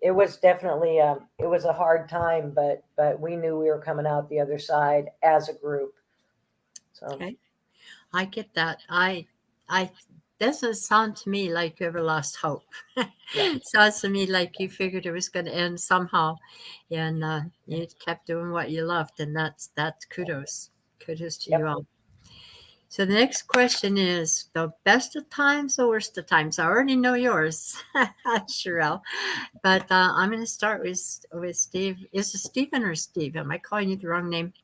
B: It was definitely it was a hard time, but we knew we were coming out the other side as a group. So
A: okay. I get that. I doesn't sound to me like you ever lost hope. It sounds to me like you figured it was going to end somehow, and you kept doing what you loved, and that's kudos to you all. So the next question is the best of times or worst of times? I already know yours, Sherelle, but I'm going to start with Steve. Is it Stephen or Steve? Am I calling you the wrong name?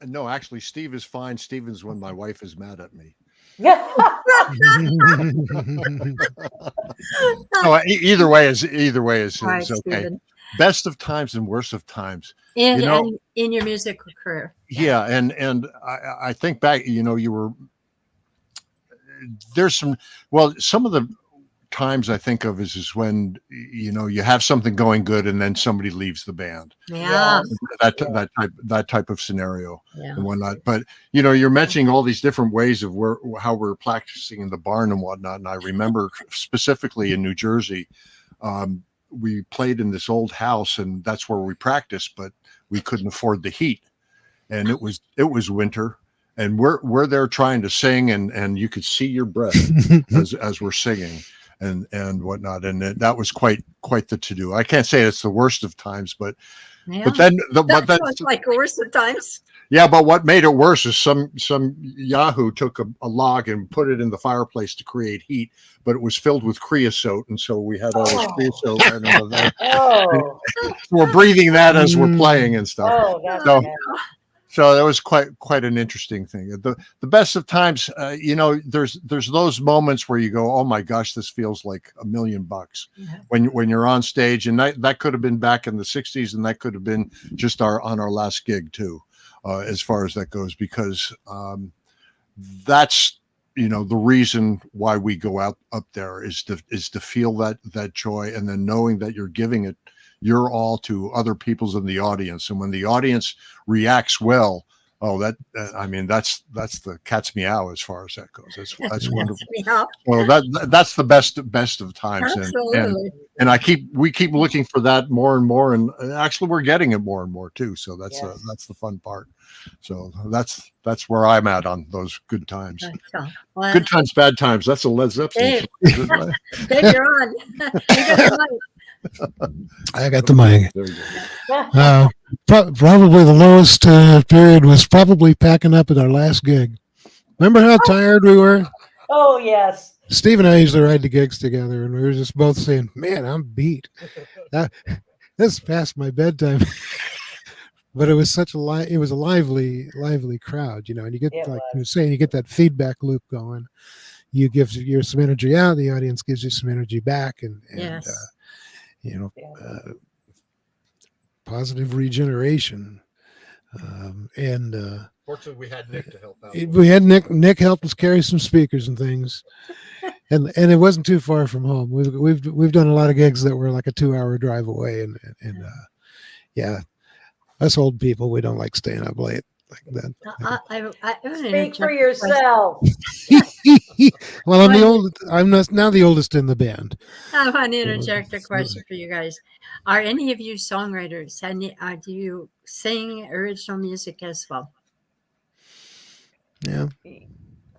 C: No, actually, Steve is fine. Steven's when my wife is mad at me.
B: yeah.
C: No, either way is
A: Right,
C: okay.
A: Stephen.
C: Best of times and worst of times.
A: In your musical career.
C: Yeah, and I think back, there's some of the times I think of is when you have something going good and then somebody leaves the band.
A: Yeah.
C: That type of scenario and whatnot. But you're mentioning all these different ways of how we're practicing in the barn and whatnot. And I remember specifically in New Jersey, we played in this old house, and that's where we practiced, but we couldn't afford the heat, and it was winter, and we're there trying to sing, and you could see your breath as we're singing and whatnot, and that was quite the to do. I can't say it's the worst of times, but then
A: sounds like the worst of times.
C: Yeah, but what made it worse is some Yahoo took a log and put it in the fireplace to create heat, but it was filled with creosote, and so we had all this
B: Oh.
C: creosote right under there.
B: Oh,
C: We're breathing that as we're playing and stuff.
B: oh, that's
C: So-
B: bad.
C: So that was quite an interesting thing. The best of times, there's those moments where you go, oh my gosh, this feels like $1,000,000
A: Yeah.
C: when you're on stage, and that could have been back in the '60s, and that could have been just on our last gig too, as far as that goes, because that's the reason why we go out up there is to feel that joy, and then knowing that you're giving it your all to other people's in the audience, and when the audience reacts well, that's the cat's meow as far as that goes. That's wonderful.
A: Yeah,
C: Well, that's the best of times,
A: absolutely.
C: and we keep looking for that more and more, and actually we're getting it more and more too. So that's
B: Yes.
C: that's the fun part. So that's where I'm at on those good times.
A: So, well,
C: Good times, bad times. That's a Led Zeppelin.
A: Dave, you're on. You got the mic.
D: I got the mic.
C: There you go.
D: Probably the lowest period was probably packing up at our last gig. Remember how tired we were?
B: Oh, yes.
D: Steve and I used to ride the gigs together, and we were just both saying, "Man, I'm beat. This is past my bedtime." But it was it was a lively crowd, and you get
B: It
D: like
B: was.
D: you were saying, you get that feedback loop going. You give your some energy out, the audience gives you some energy back, and
A: Yes.
B: Yeah.
D: Positive regeneration.
C: Fortunately, we had Nick to help out.
D: We had Nick helped us carry some speakers and things, and it wasn't too far from home. We've done a lot of gigs that were like a 2-hour drive away, and yeah, us old people, we don't like staying up late like that.
A: I wanna
B: Speak
A: interject
B: for
A: a question.
B: yourself.
D: Well, I'm the
A: Well,
D: old. I'm now the oldest in the band.
A: I want to interject a question for you guys. Are any of you songwriters? Do you sing original music as well?
D: Yeah,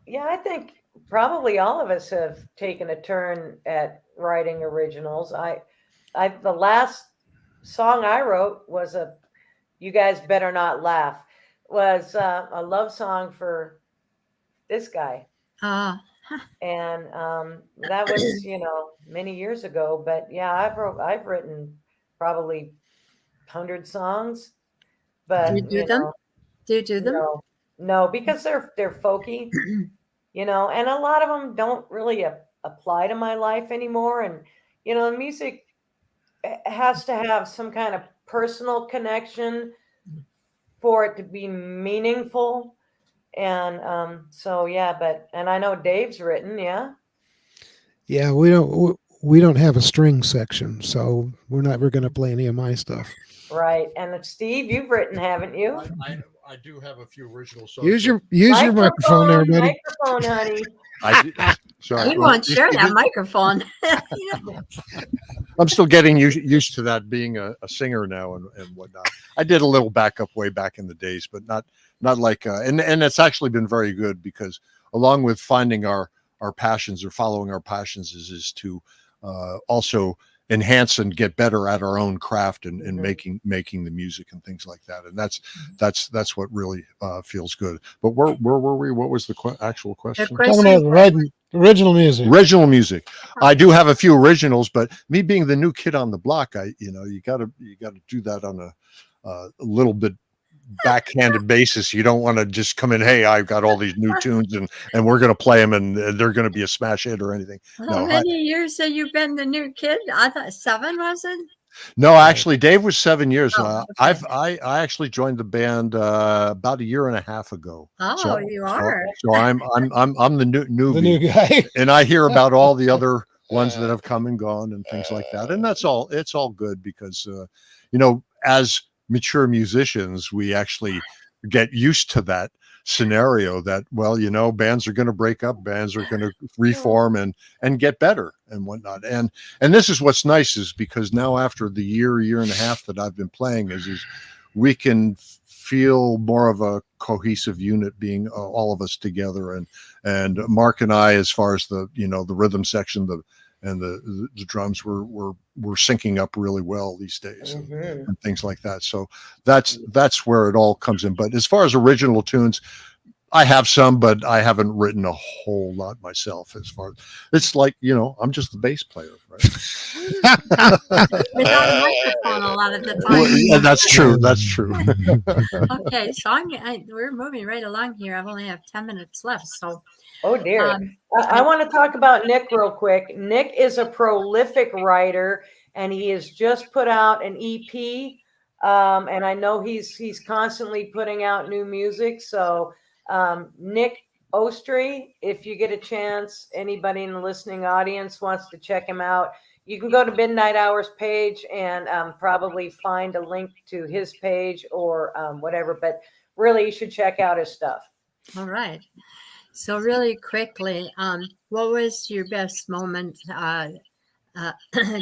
B: Yeah, I think probably all of us have taken a turn at writing originals. The last song I wrote was "You Guys Better Not Laugh," was a love song for this guy,
A: Uh,
B: and that was many years ago. But yeah, I've written probably 100 songs, but
A: Do you do them? do you do them?
B: no, because they're folky, and a lot of them don't really apply to my life anymore. And music has to have some kind of personal connection for it to be meaningful. And so yeah, and I know Dave's written, yeah.
D: we don't have a string section, so we're never going to play any of my stuff.
B: Right. And Steve, you've written, haven't you?
C: I do have a few original songs.
D: Use your microphone, everybody.
B: Microphone, honey.
C: Sorry.
A: We won't share that microphone.
C: I'm still getting used to that, being a singer now and whatnot. I did a little backup way back in the days, but not like and it's actually been very good, because along with finding our passions or following our passions is to also enhance and get better at our own craft and making the music and things like that. And that's what really feels good. But where were we? What was the actual question?
D: Talking about writing original music.
C: Original music. I do have a few originals, but me being the new kid on the block, you gotta do that on a little bit backhanded basis. You don't want to just come in, hey, I've got all these new tunes and we're going to play them and they're going to be a smash hit or anything.
A: How many years have you been the new kid? I thought 7, was it?
C: No, actually, Dave was 7 years.
A: Oh, okay.
C: I actually joined the band about 1.5 years ago.
A: Oh, you are.
C: So I'm the newbie,
D: The new guy.
C: and I hear about all the other ones that have come and gone and things like that. And that's all. It's all good because as mature musicians, we actually get used to that scenario that, well, bands are going to break up, bands are going to reform and get better and whatnot. And this is what's nice, is because now after the year and a half that I've been playing is we can feel more of a cohesive unit, being all of us together. And Mark and I, as far as the rhythm section, and the drums were syncing up really well these days,
B: Mhm.
C: and things like that. So that's where it all comes in. But as far as original tunes, I have some, but I haven't written a whole lot myself. As far it's like, I'm just the bass player, right?
A: Without a microphone a lot of the
C: Well,
A: time.
C: yeah, that's true. That's true.
A: Okay, so we're moving right along here. I only have 10 minutes left. So,
B: Oh dear.
A: um,
B: I want to talk about Nick real quick. Nick is a prolific writer, and he has just put out an EP. And I know he's constantly putting out new music. So Nick Ostry, if you get a chance, anybody in the listening audience wants to check him out, you can go to Midnight Hours page and probably find a link to his page or whatever. But really, you should check out his stuff.
A: all right. So really quickly, what was your best moment,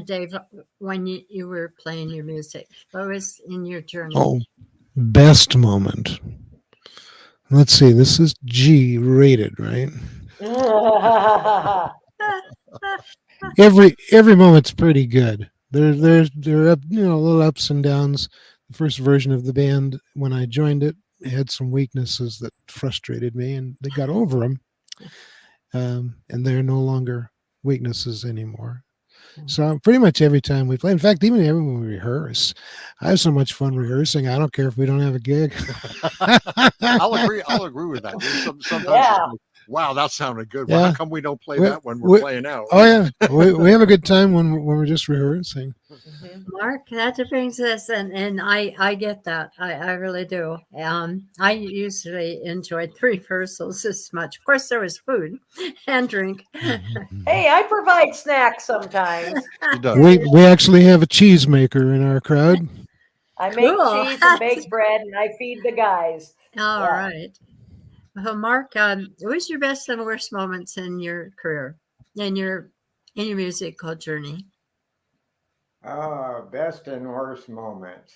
A: Dave, when you were playing your music? What was in your journey?
D: Oh, best moment. Let's see. This is G rated, right? Every moment's pretty good. There up, little ups and downs. The first version of the band, when I joined it, had some weaknesses that frustrated me, and they got over them. And they're no longer weaknesses anymore. So pretty much every time we play, in fact, even when we rehearse, I have so much fun rehearsing. I don't care if we don't have a gig.
C: I'll agree with that. Sometimes
B: Yeah.
C: it's like, wow, that sounded good. Well,
D: Yeah.
C: how come we don't play
D: We-
C: that when we're
D: we-
C: playing out?
D: Oh yeah, we have a good time when we're just rehearsing.
B: Mhm.
A: Mark, that brings us, and I get that. I really do. I usually enjoyed the rehearsals as much. Of course, there was food and drink.
B: Hey, I provide snacks sometimes.
C: It does.
D: We actually have a cheese maker in our crowd.
B: I make
A: Cool.
B: cheese and bake bread, and I feed the guys.
A: All
B: Yeah.
A: right. Well, Mark, what was your best and worst moments in your career, in your musical journey?
E: Best and worst moments.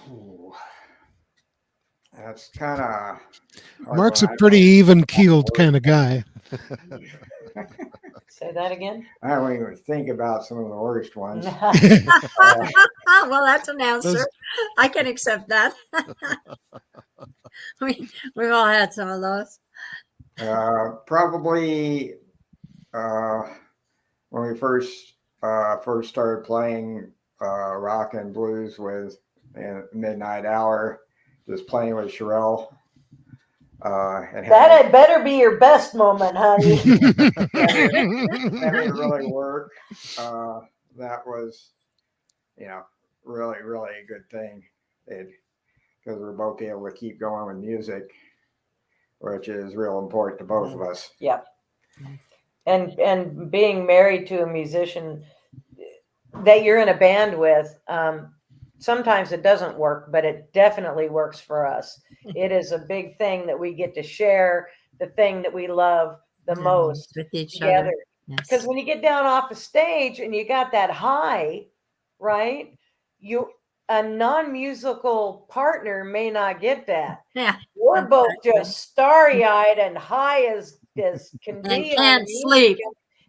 E: Ooh, that's kind of.
D: Mark's a pretty even keeled kind of guy.
B: Say that again.
E: I don't even think about some of the worst ones.
A: Well, that's an answer. I can accept that. We've all had some of those.
E: Probably when we first started playing rock and blues with Midnight Hour, just playing with Sherelle. And
B: That had better be your best moment, honey.
E: that didn't really work. That was, really, really a good thing. Because we're both able to keep going with music, which is real important to both of us.
B: Yep. And being married to a musician that you're in a band with, sometimes it doesn't work, but it definitely works for us. It is a big thing that we get to share the thing that we love the most
A: with each
B: together.
A: other. Yes.
B: Because when you get down off the stage and you got that high, right? A non-musical partner may not get that.
A: Yeah.
B: We're both
A: Exactly.
B: just starry-eyed and high as can be.
A: And
B: on
A: can't
B: music.
A: sleep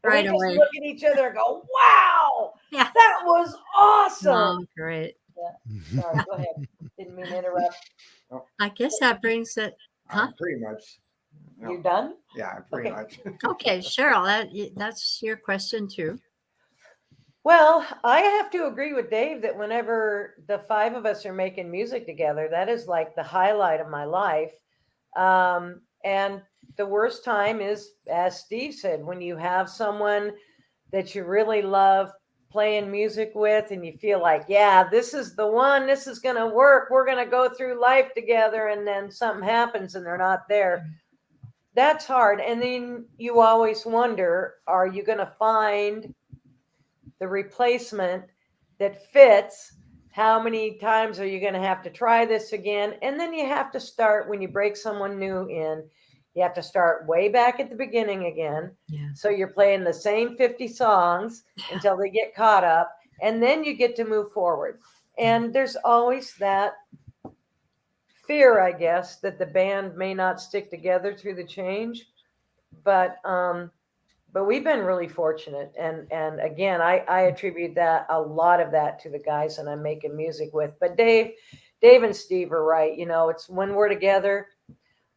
B: And
A: right
B: we just
A: away.
B: look at each other and go, "Wow,
A: Yeah.
B: that was awesome!"
A: Oh, great.
B: Sorry, go ahead. Didn't mean to interrupt.
A: I guess that brings it. Huh?
E: Pretty much.
B: You done?
E: Yeah, pretty
B: Okay.
E: much.
A: Okay, Cheryl, that's your question too.
B: Well, I have to agree with Dave that whenever the five of us are making music together, that is like the highlight of my life. And the worst time is, as Steve said, when you have someone that you really love playing music with and you feel like, yeah, this is the one, this is going to work. We're going to go through life together. And then something happens and they're not there. That's hard. And then you always wonder, are you going to find the replacement that fits? How many times are you going to have to try this again? And then you have to start, when you break someone new in, you have to start way back at the beginning again.
A: Yeah.
B: So you're playing the same 50 songs until they get caught up, and then you get to move forward. And there's always that fear, I guess, that the band may not stick together through the change. But we've been really fortunate, and again, I attribute that a lot of that to the guys that I'm making music with. But Dave and Steve are right. You know, it's when we're together,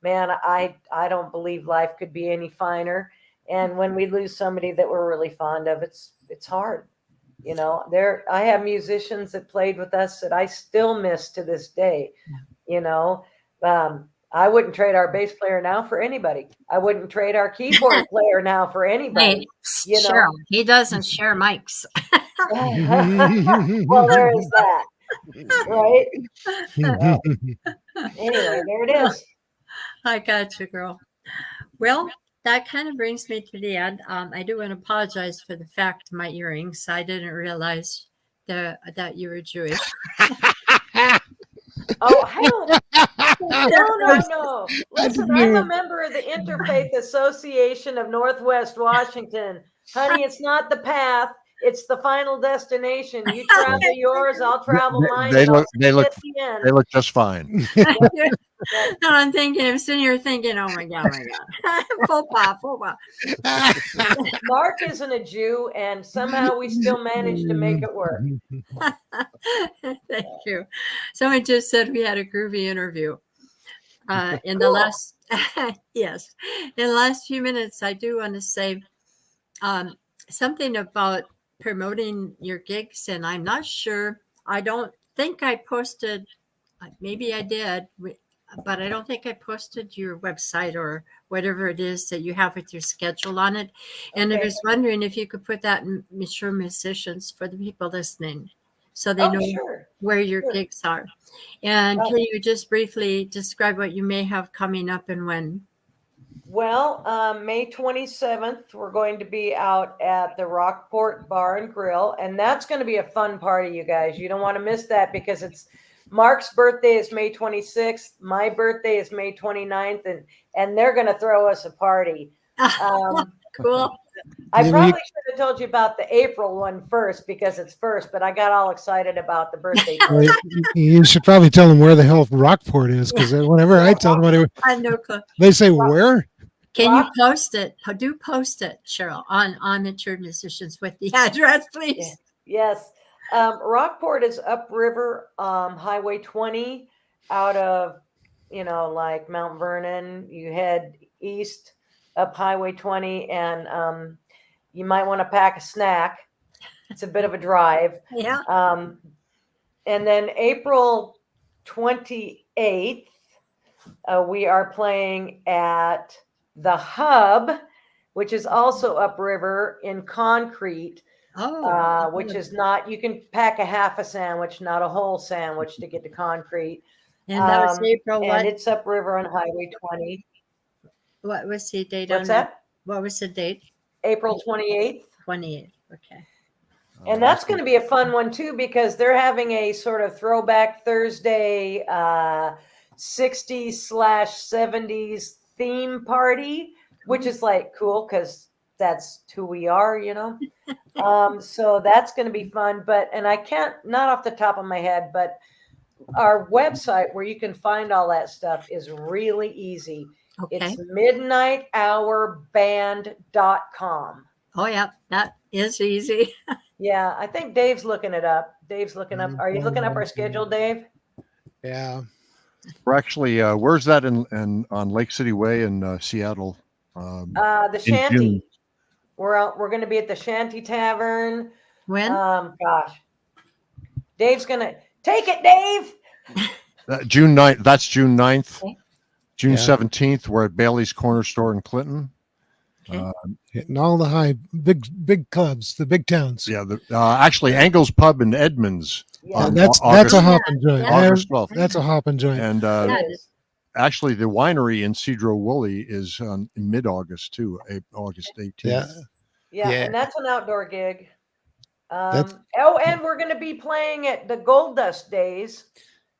B: man. I don't believe life could be any finer. And when we lose somebody that we're really fond of, it's hard. You know, I have musicians that played with us that I still miss to this day. You know, I wouldn't trade our bass player now for anybody. I wouldn't trade our keyboard player now for anybody.
A: Hey,
B: You know?
A: Cheryl, he doesn't share mics.
B: Well, there is that, right? Anyway, there it is.
A: I got you, girl. Well, that kind of brings me to the end. I do want to apologize for the fact of my earrings. I didn't realize that you were Jewish.
B: Oh, hell. No. Listen, I'm a member of the Interfaith Association of Northwest Washington. Honey, it's not the path. It's the final destination. You travel yours, I'll travel mine.
C: They
B: and I'll
C: look- they
B: see you
C: look-
B: at the end.
C: They look just fine.
A: No, I'm sitting here thinking, oh my God. Faux pas.
B: Mark isn't a Jew, and somehow we still managed to make it work.
A: Thank you. Someone just said we had a groovy interview. In the
B: Cool.
A: last, yes, in the last few minutes, I do want to say something about promoting your gigs, and I'm not sure. I don't think I posted. Maybe I did, but I don't think I posted your website or whatever it is that you have with your schedule on it. And I
B: Okay.
A: was wondering if you could put that in Mature Musicians for the people listening, so they
B: Oh,
A: know
B: sure.
A: where your
B: Sure.
A: gigs are. And
B: Oh.
A: can you just briefly describe what you may have coming up and when?
B: Well, May 27th, we're going to be out at the Rockport Bar and Grill, and that's going to be a fun party, you guys. You don't want to miss that because it's Mark's birthday is May 26th. My birthday is May 29th, and they're going to throw us a party.
A: Cool.
B: I
D: Maybe-
B: probably should have told you about the April one first because it's first, but I got all excited about the birthday party.
D: Well, you should probably tell them where the hell Rockport is, because whenever I tell them,
A: I know. Cool.
D: they say where.
A: Can you
B: Rock-
A: post it? Do post it, Cheryl, on Mature Musicians with the address, please.
B: Yes. Rockport is upriver, Highway 20 out of, like Mount Vernon. You head east up Highway 20 and you might want to pack a snack. It's a bit of a drive.
A: Yeah.
B: And then April 28th, we are playing at the Hub, which is also upriver in Concrete.
A: Oh,
B: Which is not, you can pack a half a sandwich, not a whole sandwich to get to Concrete.
A: and that was April.
B: And
A: What?
B: it's upriver on Highway 20.
A: What was the date
B: What's
A: on
B: that?
A: What was the date?
B: April 28th.
A: 28th. Okay.
B: And that's going to be a fun one too, because they're having a sort of throwback Thursday 60s/70s theme party, which is like cool because that's who we are, so that's going to be fun. And I can't, not off the top of my head, but our website where you can find all that stuff is really easy.
A: Okay.
B: It's midnightourband.com.
A: Oh, yeah. That is easy.
B: Yeah, I think Dave's looking it up. Dave's looking up. Are you looking up our schedule, Dave?
D: Yeah.
C: We're actually where's that in on Lake City Way in Seattle?
B: The Shanty.
C: June.
B: We're going to be at the Shanty Tavern.
A: When?
B: Gosh, Dave's gonna take it, Dave.
C: June 9th. That's June 9th.
A: Okay.
C: June
D: Yeah.
C: 17th, we're at Bailey's Corner Store in Clinton.
A: Okay.
D: Hitting all the big clubs, the big towns.
C: Yeah, actually Angle's Pub in Edmonds.
B: Yeah,
C: On
D: That's
C: August-
D: a hopping joint.
A: Yeah.
C: August 12th.
D: That's a hopping joint.
C: And
A: Yeah.
B: it is.
C: actually, the winery in Cedro Woolley is in mid-August too, August 18th.
D: Yeah.
B: Yeah,
D: Yeah.
B: and that's an outdoor gig.
D: That's-
B: And we're going to be playing at the Gold Dust Days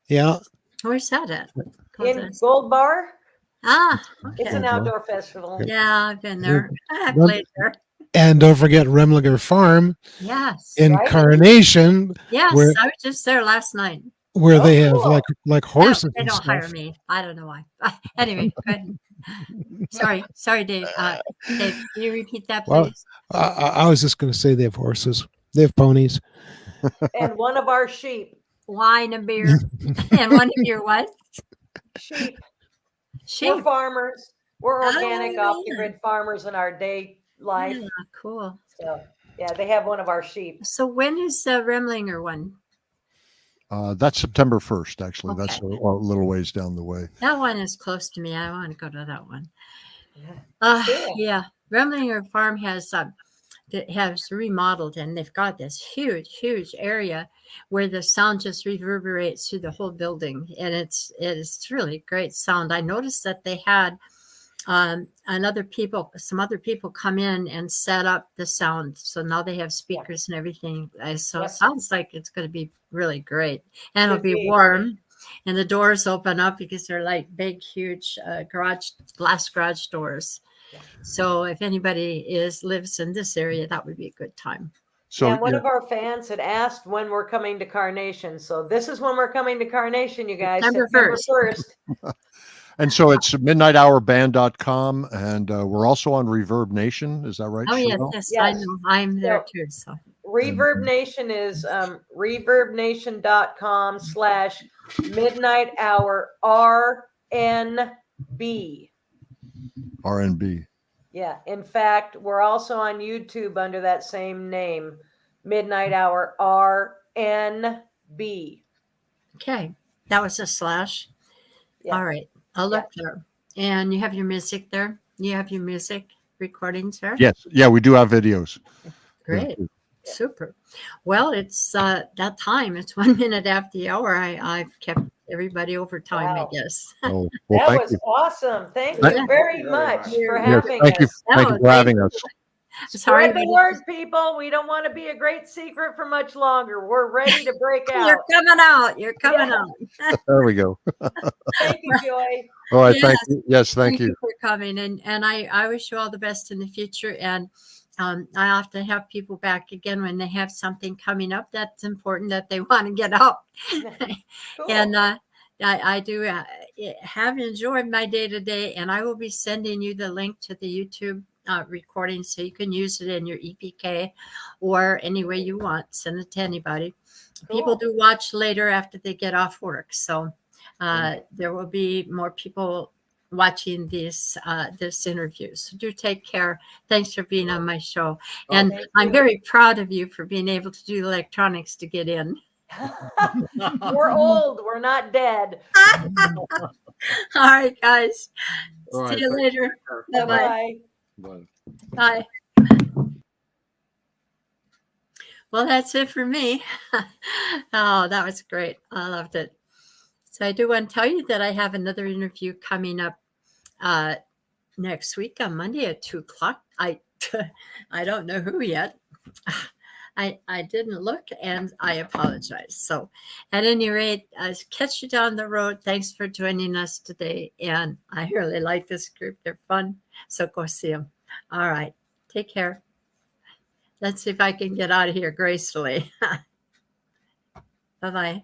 D: Yeah.
A: Where's that at?
B: in Gold Bar.
A: Ah, okay.
B: It's an outdoor festival.
A: Yeah, I've been there. I
D: Well-
A: played there.
D: And don't forget Remliger Farm
A: Yes.
D: in
B: Right.
D: Carnation.
A: Yes.
D: where-
A: I was just there last night.
D: where
B: Oh,
D: they have
B: cool.
D: like horses
A: They
D: and
A: don't hire
D: stuff.
A: me. I don't know why. Anyway, go ahead. Sorry, Dave. Dave, can you repeat that,
D: Well,
A: please?
D: I was just going to say they have horses, they have ponies.
B: And one of our sheep.
A: Wine and beer. And one of your what?
B: Sheep.
A: Sheep.
B: We're farmers. We're organic,
A: Oh,
B: off the grid farmers in our day life.
A: yeah, cool.
B: So yeah, they have one of our sheep.
A: So when is the Remlinger one?
C: That's September 1st, actually. That's
A: Okay.
C: a little ways down the way.
A: That one is close to me. I want to go to that one.
B: Yeah. Cool.
A: Yeah, Remlinger Farm has remodeled, and they've got this huge area where the sound just reverberates through the whole building, and it's really great sound. I noticed that they had some other people come in and set up the sound, so now they have speakers and everything. So
B: Yep.
A: it sounds like it's going to be really great, and it'll
B: Should
A: be
B: be.
A: warm. And the doors open up because they're like big, huge glass garage doors.
B: Yeah.
A: So if anybody lives in this area, that would be a good time.
C: So
B: yeah, one
C: yeah,
B: of our fans had asked when we're coming to Carnation. So this is when we're coming to Carnation, you guys.
A: September
B: September
A: 1st.
B: 1st.
C: and so it's midnighthourband.com, and we're also on Reverb Nation. Is that right?
A: Oh yes,
C: Cheryl?
A: yes, I
B: Yes.
A: know. I'm there
B: So-
A: too. So
B: Reverb Nation is reverbnation.com/midnight hour RNB.
C: RNB.
B: Yeah. In fact, we're also on YouTube under that same name, Midnight Hour RNB.
A: okay, that was a slash.
B: Yeah.
A: All right, I'll look there. And you have your music there. You have your music recordings there.
C: Yes. Yeah, we do have videos.
A: Great. Super. Well, it's that time. It's 1 minute after the hour. I've kept everybody over time,
B: Wow.
A: I guess.
C: Oh, well,
B: That
C: thank
B: was
C: you.
B: awesome. Thank
C: Thank
B: you
C: you
B: very
E: very
B: much
E: much.
B: for
A: Yes,
B: having
C: Thank you.
B: us.
C: Thank you
A: Oh,
C: for having us.
A: Sorry,
B: Spread the
A: buddy.
B: word, people. We don't want to be a great secret for much longer. We're ready to break
A: You're
B: out.
A: coming out. You're coming
B: Yeah.
A: out.
C: There we go.
B: Thank you, Joy.
C: All right.
A: Yes.
C: Thank you. Yes. Thank you.
A: for coming, and I wish you all the best in the future. And I often have people back again when they have something coming up that's important that they want to get out.
B: Cool.
A: And I do have enjoyed my day to day, and I will be sending you the link to the YouTube recording so you can use it in your EPK or any way you want. Send it to anybody. People
B: Cool.
A: do watch later after they get off work, so there will be more people watching this interview. So do take care. Thanks for being on my show, and
B: thank
A: I'm
B: you.
A: very proud of you for being able to do the electronics to get in.
B: We're old. We're not dead.
A: All right, guys.
C: All right,
A: See you
C: thank
A: later. Bye-bye.
B: Bye.
A: Bye. Well, that's it for me. Oh, that was great. I loved it. So I do want to tell you that I have another interview coming up next week on Monday at 2:00. I don't know who yet. I didn't look, and I apologize. So at any rate, I'll catch you down the road. Thanks for joining us today. And I really like this group. They're fun. So go see them. All right. Take care. Let's see if I can get out of here gracefully. Bye-bye.